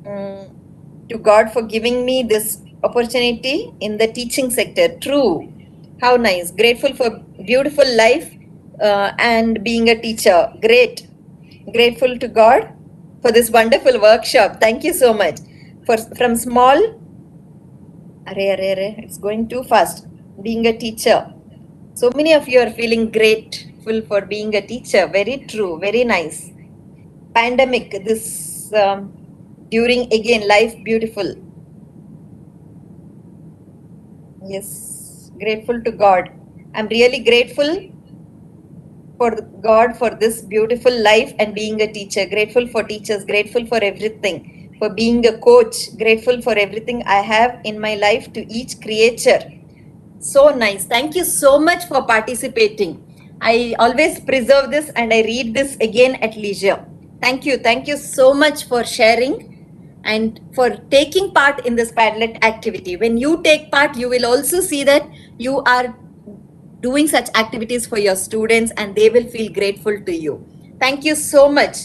to God for giving me this opportunity in the teaching sector. True. How nice. Grateful for beautiful life and being a teacher. Great. Grateful to God for this wonderful workshop. Thank you so much. From small, it's going too fast. Being a teacher. So many of you are feeling grateful for being a teacher. Very true. Very nice. Pandemic, this during again life beautiful. Yes, grateful to God. I'm really grateful for God for this beautiful life and being a teacher. Grateful for teachers, grateful for everything, for being a coach, grateful for everything I have in my life to each creature. So nice. Thank you so much for participating. I always preserve this and I read this again at leisure. Thank you. Thank you so much for sharing and for taking part in this Padlet activity. When you take part, you will also see that you are doing such activities for your students and they will feel grateful to you. Thank you so much.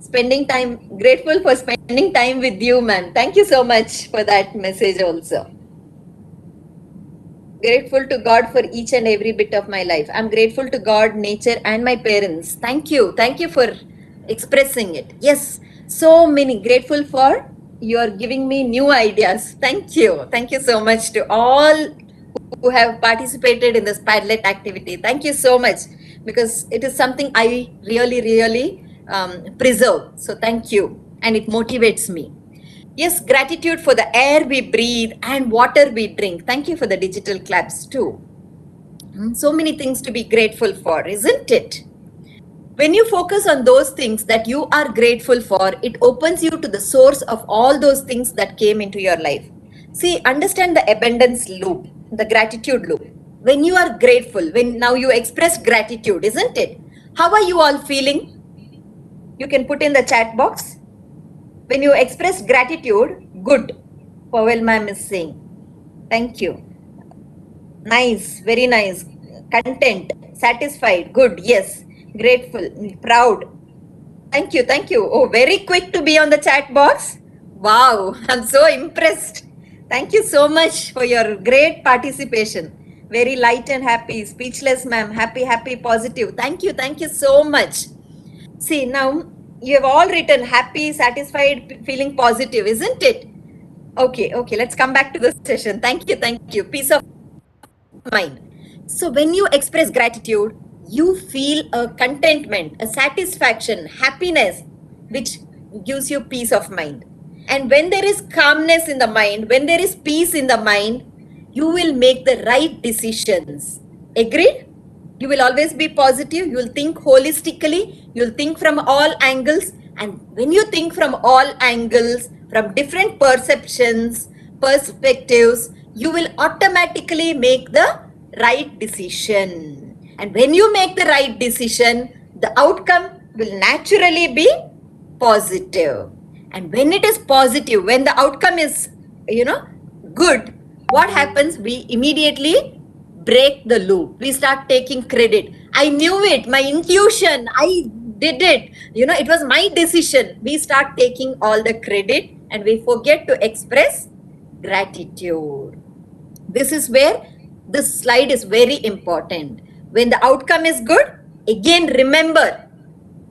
Grateful for spending time with you, man. Thank you so much for that message also. grateful to God for each and every bit of my life. I'm grateful to God, nature, and my parents. Thank you. Thank you for expressing it. Yes, so many. Grateful for you are giving me new ideas. Thank you. Thank you so much to all who have participated in this Padlet activity. Thank you so much, because it is something I really preserve. So thank you, and it motivates me. Yes, gratitude for the air we breathe and water we drink. Thank you for the digital claps too. So many things to be grateful for, isn't it? When you focus on those things that you are grateful for, it opens you to the source of all those things that came into your life. See, understand the abundance loop, the gratitude loop. When you are grateful, when now you express gratitude, isn't it? How are you all feeling? You can put in the chat box. When you express gratitude, good. Powell ma'am is saying. Thank you. Nice, very nice. Content, satisfied, good, yes. Grateful, proud. Thank you, thank you. Oh, very quick to be on the chat box. Wow, I'm so impressed. Thank you so much for your great participation. Very light and happy, speechless, ma'am. Happy, positive. Thank you so much. See, now you have all written happy, satisfied, feeling positive, isn't it? Okay, let's come back to the session. Thank you. Peace of mind. So when you express gratitude, you feel a contentment, a satisfaction, happiness, which gives you peace of mind. And when there is calmness in the mind, when there is peace in the mind, you will make the right decisions. Agreed? You will always be positive. You will think holistically. You will think from all angles. And when you think from all angles, from different perspectives, you will automatically make the right decision. And when you make the right decision, the outcome will naturally be positive. And when it is positive, when the outcome is, good, what happens? We immediately break the loop. We start taking credit. I knew it, my intuition, I did it. It was my decision. We start taking all the credit and we forget to express gratitude. This is where this slide is very important. When the outcome is good, again remember,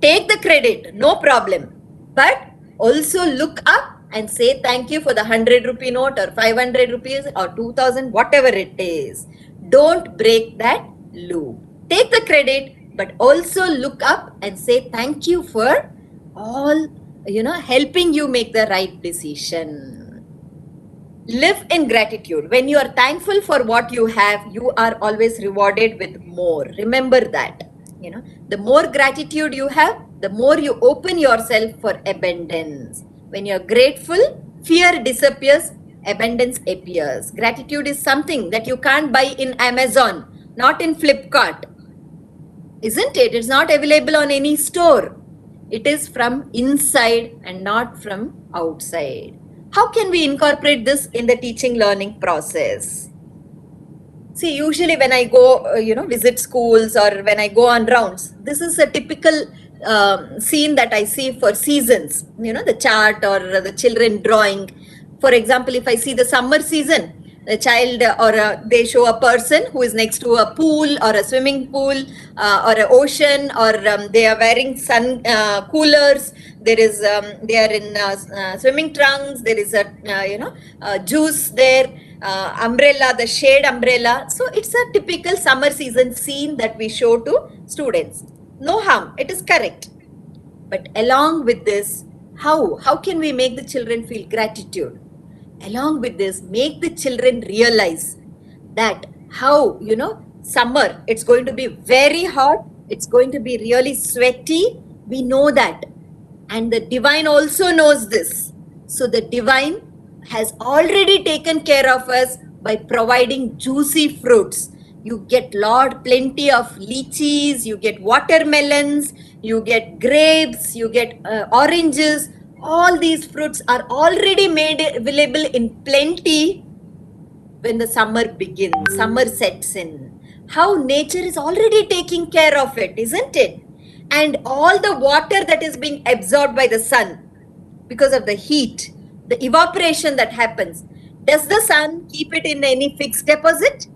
take the credit, no problem. But also look up and say thank you for the 100 rupee note or 500 rupees or 2000, whatever it is. Don't break that loop. Take the credit, but also look up and say thank you for all, helping you make the right decision. Live in gratitude. When you are thankful for what you have, you are always rewarded with more. Remember that. The more gratitude you have, the more you open yourself for abundance. When you're grateful, fear disappears, abundance appears. Gratitude is something that you can't buy in Amazon, not in Flipkart. Isn't it? It's not available on any store. It is from inside and not from outside. How can we incorporate this in the teaching learning process? See, usually when I go, visit schools or when I go on rounds, this is a typical scene that I see for seasons, the chart or the children drawing. For example, if I see the summer season, a child they show a person who is next to a pool or a swimming pool or an ocean, or they are wearing sun coolers. There is they are in swimming trunks. There is a juice there, umbrella, the shade umbrella. So it's a typical summer season scene that we show to students. No harm, it is correct. But along with this, how can we make the children feel gratitude? Along with this, make the children realize that how, summer, it's going to be very hot, it's going to be really sweaty. We know that. And the divine also knows this. So the divine has already taken care of us by providing juicy fruits. You get plenty of lychees, you get watermelons, you get grapes, you get oranges. All these fruits are already made available in plenty when the summer begins, summer sets in. How nature is already taking care of it, isn't it? And all the water that is being absorbed by the sun because of the heat, the evaporation that happens, does the sun keep it in any fixed deposit?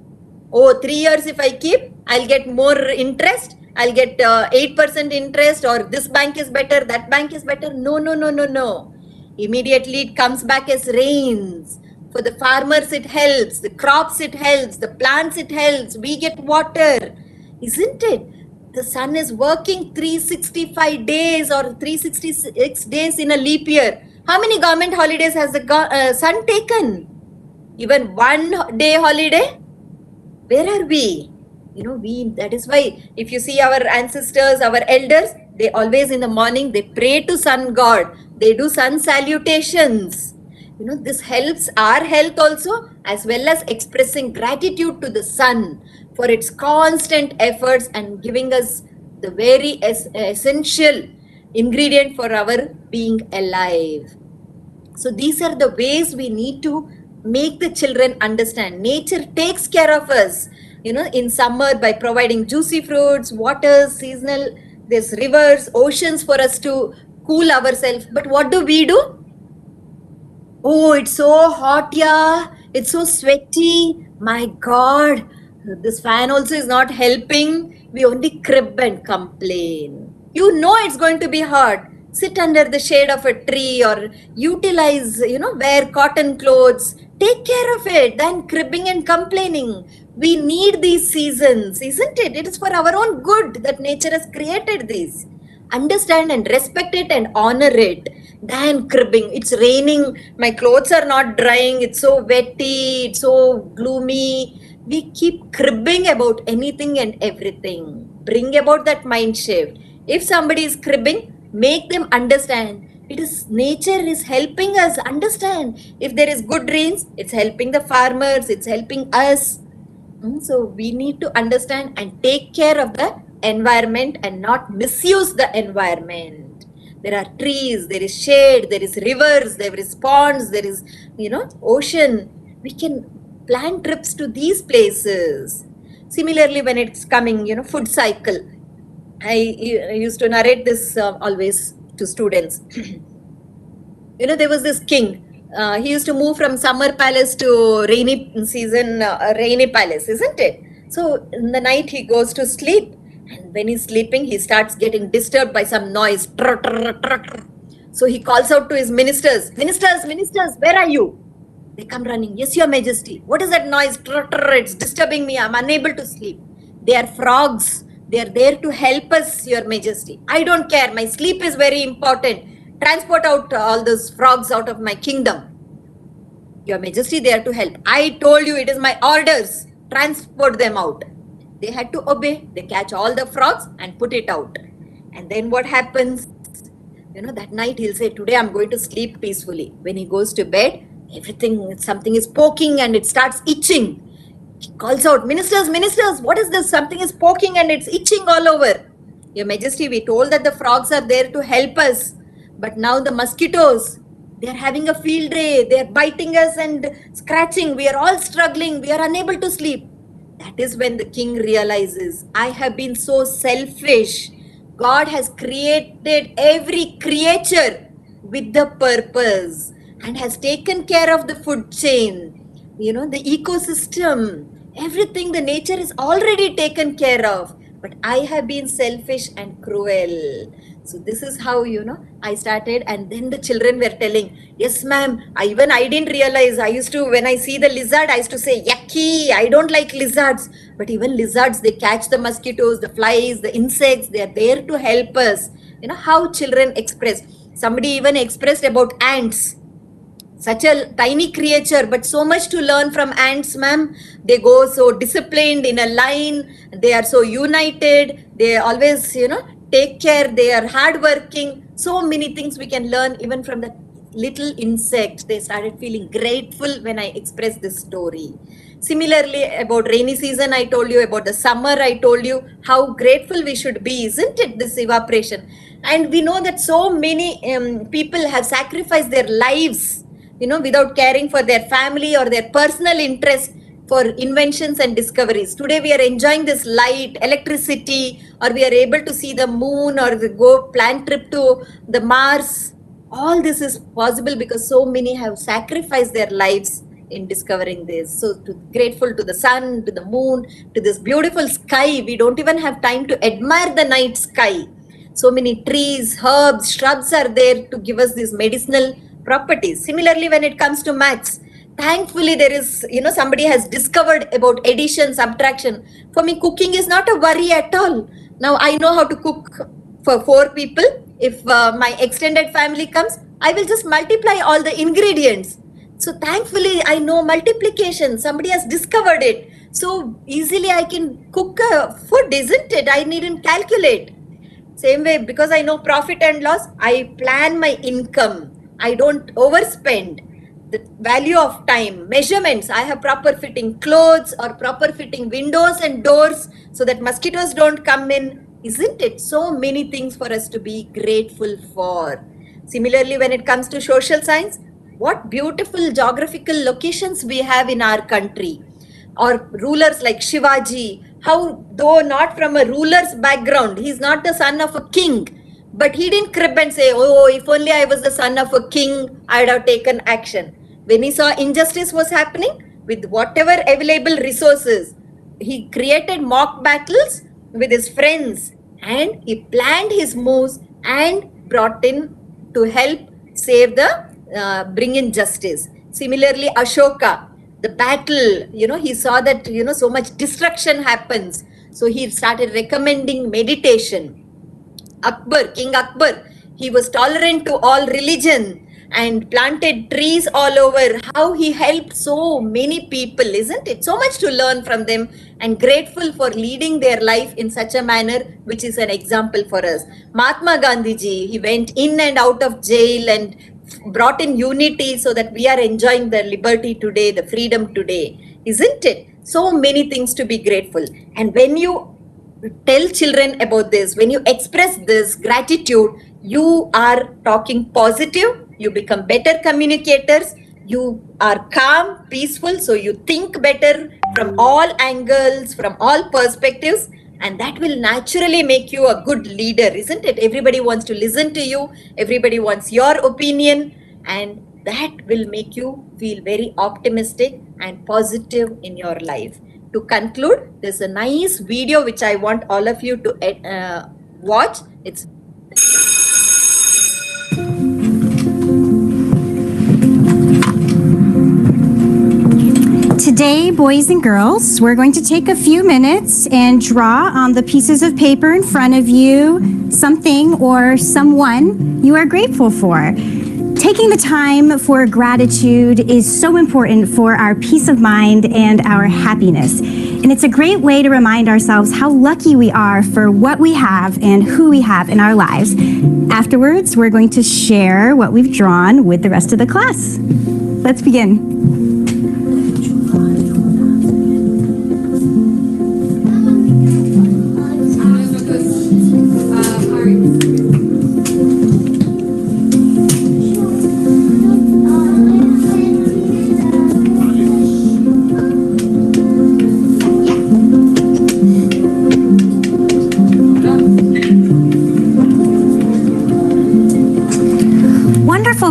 Oh, 3 years if I keep, I'll get more interest. I'll get 8% interest, or this bank is better, that bank is better. No, no, no, no, no. Immediately it comes back as rains. For the farmers, it helps. The crops, it helps. The plants, it helps. We get water. Isn't it? The sun is working 365 days or 366 days in a leap year. How many government holidays has the sun taken? Even 1 day holiday? Where are we? That is why if you see our ancestors, our elders, they always in the morning, they pray to sun god. They do sun salutations. This helps our health also, as well as expressing gratitude to the sun for its constant efforts and giving us the very essential ingredient for our being alive. So these are the ways we need to make the children understand. Nature takes care of us, in summer by providing juicy fruits, water, seasonal, there's rivers, oceans for us to cool ourselves. But what do we do? Oh, it's so hot, yeah. It's so sweaty. My God, this fan also is not helping. We only crib and complain. It's going to be hot. Sit under the shade of a tree or utilize, wear cotton clothes. Take care of it than cribbing and complaining. We need these seasons, isn't it? It is for our own good that nature has created these. Understand and respect it and honor it than cribbing. It's raining, my clothes are not drying, it's so wetty, it's so gloomy. We keep cribbing about anything and everything. Bring about that mind shift. If somebody is cribbing, make them understand. Nature is helping us understand. If there is good rains, it's helping the farmers, it's helping us. So we need to understand and take care of the environment and not misuse the environment. There are trees, there is shade, there is rivers, there is ponds, there is, ocean. We can plan trips to these places. Similarly, when it's coming, food cycle, I used to narrate this always to students. There was this king. He used to move from summer palace to rainy season, rainy palace, isn't it? So in the night he goes to sleep, and when he's sleeping, he starts getting disturbed by some noise. So he calls out to his ministers, ministers, where are you? They come running. Yes, your majesty. What is that noise? It's disturbing me. I'm unable to sleep. They are frogs. They are there to help us, your majesty. I don't care. My sleep is very important. Transport out all those frogs out of my kingdom. Your majesty, they are to help. I told you, it is my orders. Transport them out. They had to obey. They catch all the frogs and put it out. And then what happens? That night he'll say, today I'm going to sleep peacefully. When he goes to bed, something is poking and it starts itching. He calls out, ministers, what is this? Something is poking and it's itching all over. Your majesty, we told that the frogs are there to help us. But now the mosquitoes, they are having a field day. They are biting us and scratching. We are all struggling. We are unable to sleep. That is when the king realizes, I have been so selfish. God has created every creature with the purpose and has taken care of the food chain, the ecosystem, everything, the nature is already taken care of. But I have been selfish and cruel. So this is how, I started. And then the children were telling, yes, ma'am, I didn't realize. When I see the lizard, I used to say, yucky, I don't like lizards. But even lizards, they catch the mosquitoes, the flies, the insects. They are there to help us. How children express. Somebody even expressed about ants. Such a tiny creature, but so much to learn from ants, ma'am. They go so disciplined in a line. They are so united. They always, take care. They are hardworking. So many things we can learn even from the little insect. They started feeling grateful when I expressed this story. Similarly, about rainy season, I told you. About the summer, I told you how grateful we should be, isn't it, this evaporation? And we know that so many people have sacrificed their lives, without caring for their family or their personal interest for inventions and discoveries. Today we are enjoying this light, electricity, or we are able to see the moon or go plan trip to the Mars. All this is possible because so many have sacrificed their lives in discovering this. So grateful to the sun, to the moon, to this beautiful sky. We don't even have time to admire the night sky. So many trees, herbs, shrubs are there to give us these medicinal properties. Similarly, when it comes to maths, thankfully there is, somebody has discovered about addition, subtraction. For me, cooking is not a worry at all. Now I know how to cook for 4 people. If my extended family comes, I will just multiply all the ingredients. So thankfully I know multiplication. Somebody has discovered it. So easily I can cook food, isn't it? I needn't calculate. Same way, because I know profit and loss, I plan my income. I don't overspend. The value of time, measurements, I have proper fitting clothes or proper fitting windows and doors so that mosquitoes don't come in. Isn't it? So many things for us to be grateful for. Similarly, when it comes to social science, what beautiful geographical locations we have in our country. Or rulers like Shivaji, how though not from a ruler's background, he's not the son of a king, but he didn't crib and say, oh, if only I was the son of a king, I'd have taken action. When he saw injustice was happening, with whatever available resources, he created mock battles with his friends and he planned his moves and brought in to help save bring in justice. Similarly, Ashoka, the battle, he saw that, so much destruction happens. So he started recommending meditation. Akbar, King Akbar, he was tolerant to all religion and planted trees all over. How he helped so many people, isn't it? So much to learn from them, and grateful for leading their life in such a manner which is an example for us. Mahatma Gandhiji, he went in and out of jail and brought in unity so that we are enjoying the liberty today, the freedom today, isn't it? So many things to be grateful. And when you tell children about this, when you express this gratitude, you are talking positive, you become better communicators, you are calm, peaceful, so you think better from all angles, from all perspectives, and that will naturally make you a good leader, isn't it? Everybody wants to listen to you, everybody wants your opinion, and that will make you feel very optimistic and positive in your life. To conclude, there's a nice video which I want all of you to watch. It's Today, boys and girls, we're going to take a few minutes and draw on the pieces of paper in front of you something or someone you are grateful for. Taking the time for gratitude is so important for our peace of mind and our happiness. And it's a great way to remind ourselves how lucky we are for what we have and who we have in our lives. Afterwards, we're going to share what we've drawn with the rest of the class. Let's begin.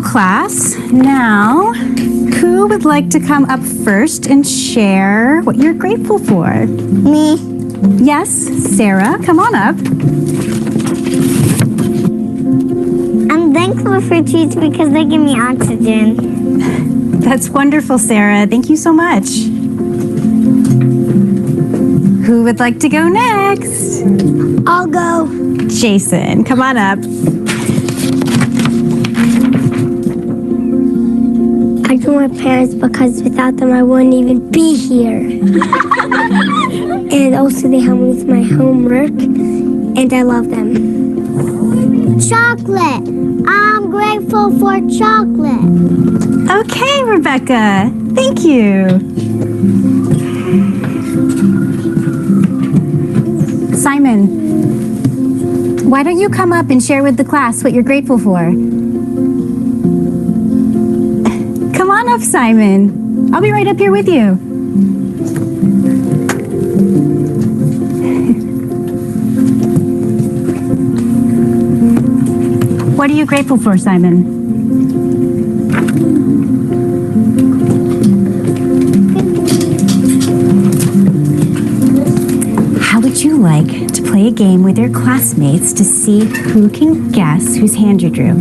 Class. Now, who would like to come up first and share what you're grateful for? Me. Yes, Sarah, come on up. I'm thankful for trees because they give me oxygen. That's wonderful, Sarah. Thank you so much. Who would like to go next? I'll go. Jason, come on up. I thank my parents because without them I wouldn't even be here. And also they help me with my homework, and I love them. Chocolate. I'm grateful for chocolate. Okay, Rebecca. Thank you. Simon, why don't you come up and share with the class what you're grateful for? Come on up, Simon. I'll be right up here with you. What are you grateful for, Simon? game with your classmates to see who can guess whose hand you drew.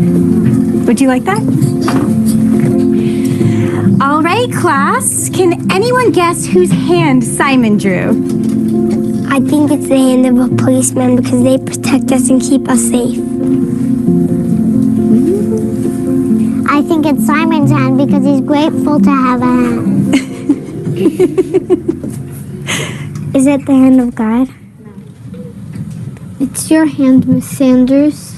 Would you like that? All right, class. Can anyone guess whose hand Simon drew? I think it's the hand of a policeman because they protect us and keep us safe. I think it's Simon's hand because he's grateful to have a hand. Is it the hand of God? It's your hand, Miss Sanders.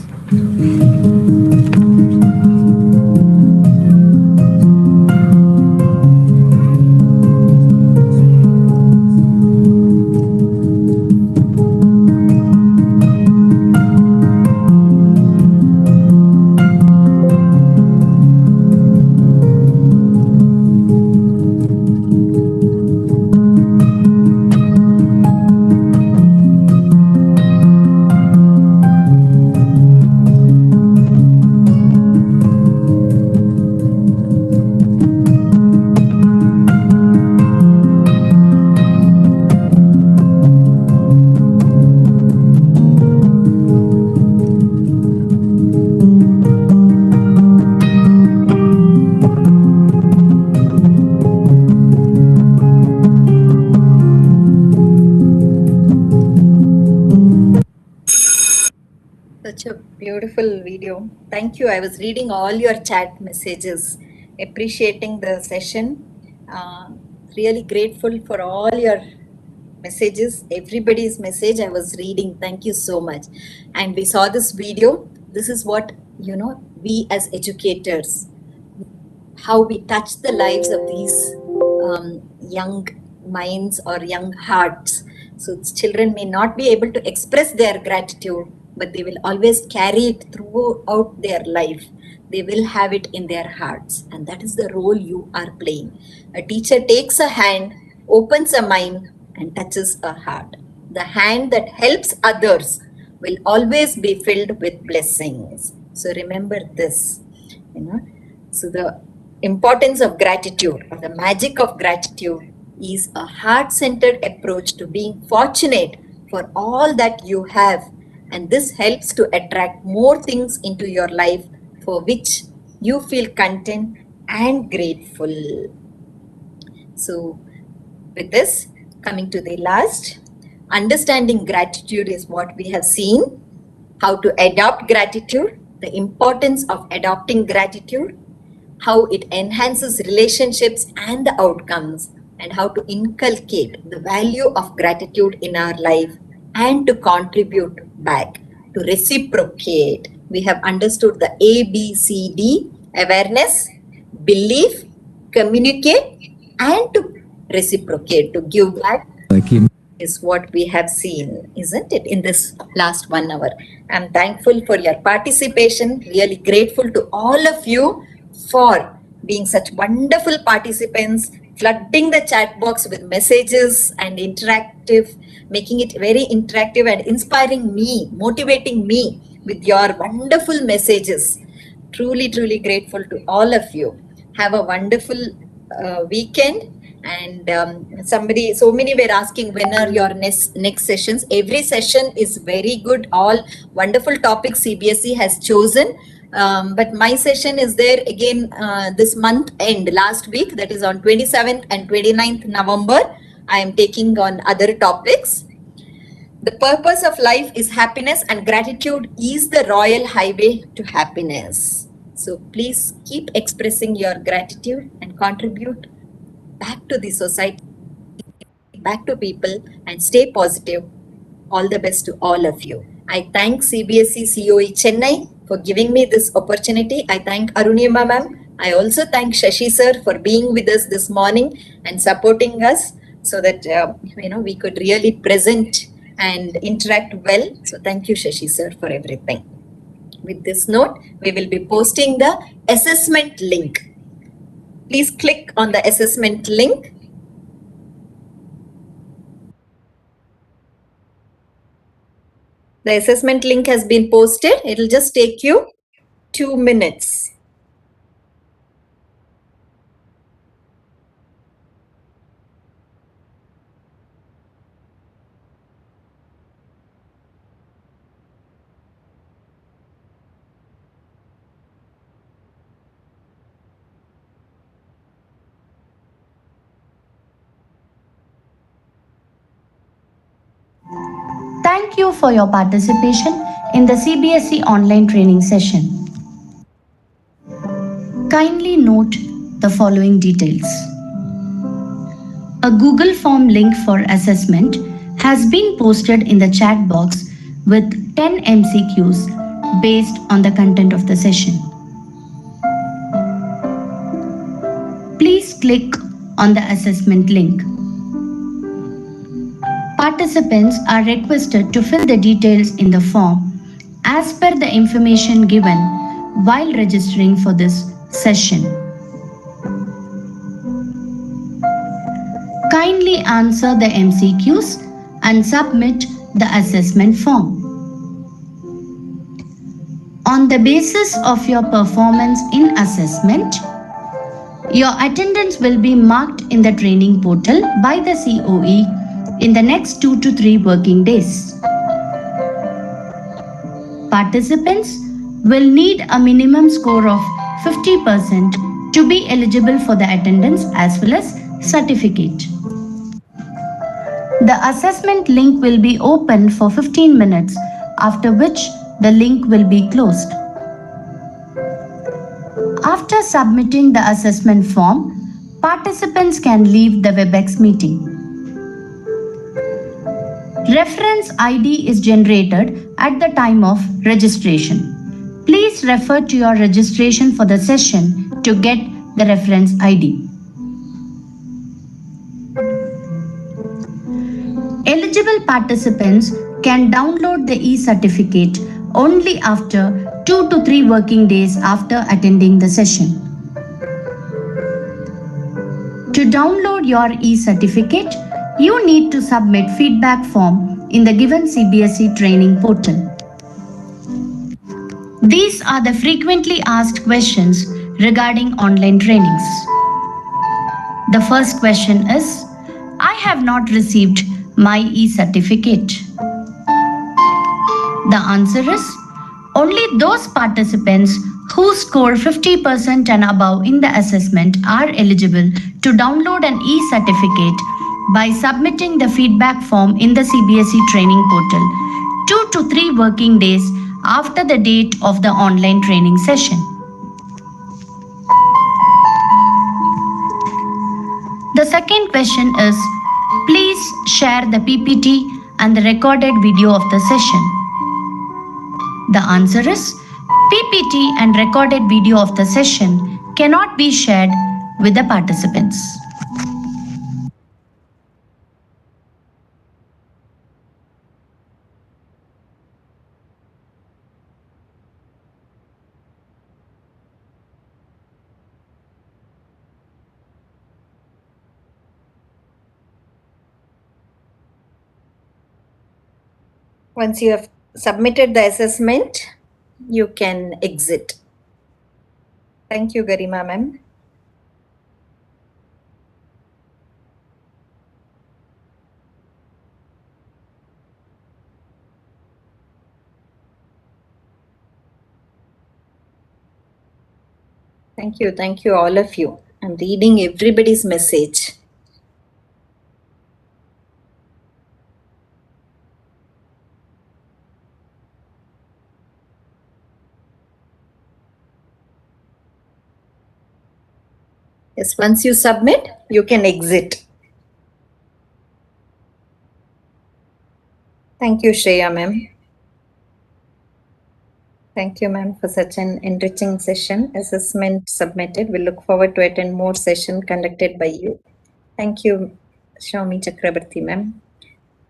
Such a beautiful video. Thank you. I was reading all your chat messages, appreciating the session. Really grateful for all your messages, everybody's message I was reading. Thank you so much. And we saw this video. This is what, we as educators, how we touch the lives of these young minds or young hearts. So children may not be able to express their gratitude, but they will always carry it throughout their life. They will have it in their hearts. And that is the role you are playing. A teacher takes a hand, opens a mind, and touches a heart. The hand that helps others will always be filled with blessings. So remember this, So the importance of gratitude, or the magic of gratitude, is a heart-centered approach to being fortunate for all that you have. And this helps to attract more things into your life for which you feel content and grateful. So with this, coming to the last, understanding gratitude is what we have seen. How to adopt gratitude, the importance of adopting gratitude, how it enhances relationships and the outcomes, and how to inculcate the value of gratitude in our life and to contribute back, to reciprocate. We have understood the ABCD: awareness, belief, communicate, and to reciprocate, to give back. Is what we have seen, isn't it, in this last 1 hour. I'm thankful for your participation, really grateful to all of you for being such wonderful participants, flooding the chat box with messages and interactive, making it very interactive and inspiring me, motivating me with your wonderful messages. Truly, truly grateful to all of you. Have a wonderful weekend. And so many were asking when are your next sessions. Every session is very good, all wonderful topics CBSE has chosen, but my session is there again this month end, last week, that is on 27th and 29th November. I am taking on other topics. The purpose of life is happiness, and gratitude is the royal highway to happiness. So please keep expressing your gratitude and contribute back to the society, back to people, and stay positive. All the best to all of you. I thank CBSE COE Chennai for giving me this opportunity. I thank Arunima ma'am. I also thank Shashi sir for being with us this morning and supporting us so that we could really present and interact well. So thank you, Shashi sir, for everything. With this note, we will be posting the assessment link. Please click on the assessment link. The assessment link has been posted. It will just take you 2 minutes. Thank you for your participation in the CBSE online training session. Kindly note the following details. A Google Form link for assessment has been posted in the chat box with 10 MCQs based on the content of the session. Please click on the assessment link. Participants are requested to fill the details in the form as per the information given while registering for this session. Kindly answer the MCQs and submit the assessment form. On the basis of your performance in assessment, your attendance will be marked in the training portal by the COE in the next 2 to 3 working days. Participants will need a minimum score of 50% to be eligible for the attendance as well as certificate. The assessment link will be open for 15 minutes, after which the link will be closed. After submitting the assessment form, participants can leave the WebEx meeting. Reference ID is generated at the time of registration. Please refer to your registration for the session to get the reference ID. Eligible participants can download the e-certificate only after 2 to 3 working days after attending the session. To download your e-certificate, you need to submit feedback form in the given CBSE training portal. These are the frequently asked questions regarding online trainings. The first question is, I have not received my e-certificate. The answer is, only those participants who score 50% and above in the assessment are eligible to download an e-certificate by submitting the feedback form in the CBSE training portal 2 to 3 working days after the date of the online training session. The second question is, please share the PPT and the recorded video of the session. The answer is, PPT and recorded video of the session cannot be shared with the participants. Once you have submitted the assessment, you can exit. Thank you, Garima ma'am. Thank you all of you. I'm reading everybody's message. Yes, once you submit, you can exit. Thank you, Shreya ma'am. Thank you, ma'am, for such an enriching session. Assessment submitted. We look forward to attend more session conducted by you. Thank you, Shami Chakrabarti, ma'am.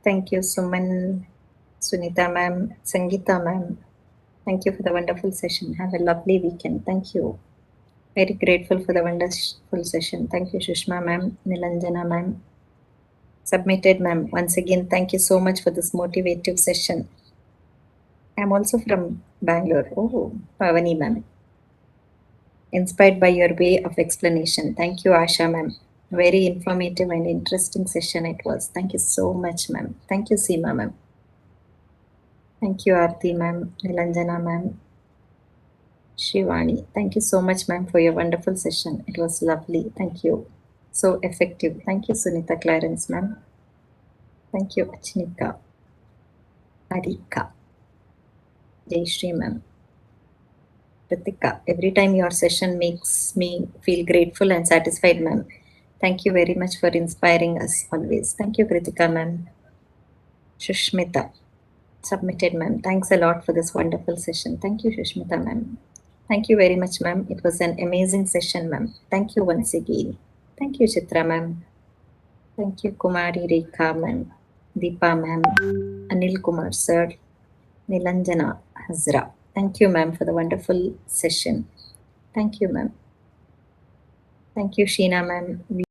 Thank you, Suman, Sunita, ma'am, Sangeeta, ma'am. Thank you for the wonderful session. Have a lovely weekend. Thank you. Very grateful for the wonderful session. Thank you, Shushma, ma'am, Nilanjana, ma'am. Submitted, ma'am. Once again, thank you so much for this motivative session. I'm also from Bangalore. Oh, Pavani, ma'am. Inspired by your way of explanation. Thank you, Asha, ma'am. Very informative and interesting session it was. Thank you so much, ma'am. Thank you, Seema, ma'am. Thank you, Aarti, ma'am. Nilanjana, ma'am. Shivani. Thank you so much, ma'am, for your wonderful session. It was lovely. Thank you. So effective. Thank you, Sunita Clarence, ma'am. Thank you, Achinika. Arika. Jayashree ma'am. Ritika, every time your session makes me feel grateful and satisfied, ma'am. Thank you very much for inspiring us always. Thank you, Kritika ma'am. Shushmita, submitted ma'am. Thanks a lot for this wonderful session. Thank you, Shushmita ma'am. Thank you very much, ma'am. It was an amazing session, ma'am. Thank you once again. Thank you, Chitra ma'am. Thank you, Kumari Rekha ma'am. Deepa ma'am. Anil Kumar sir. Nilanjana Hazra. Thank you, ma'am, for the wonderful session. Thank you, ma'am. Thank you, Sheena, ma'am.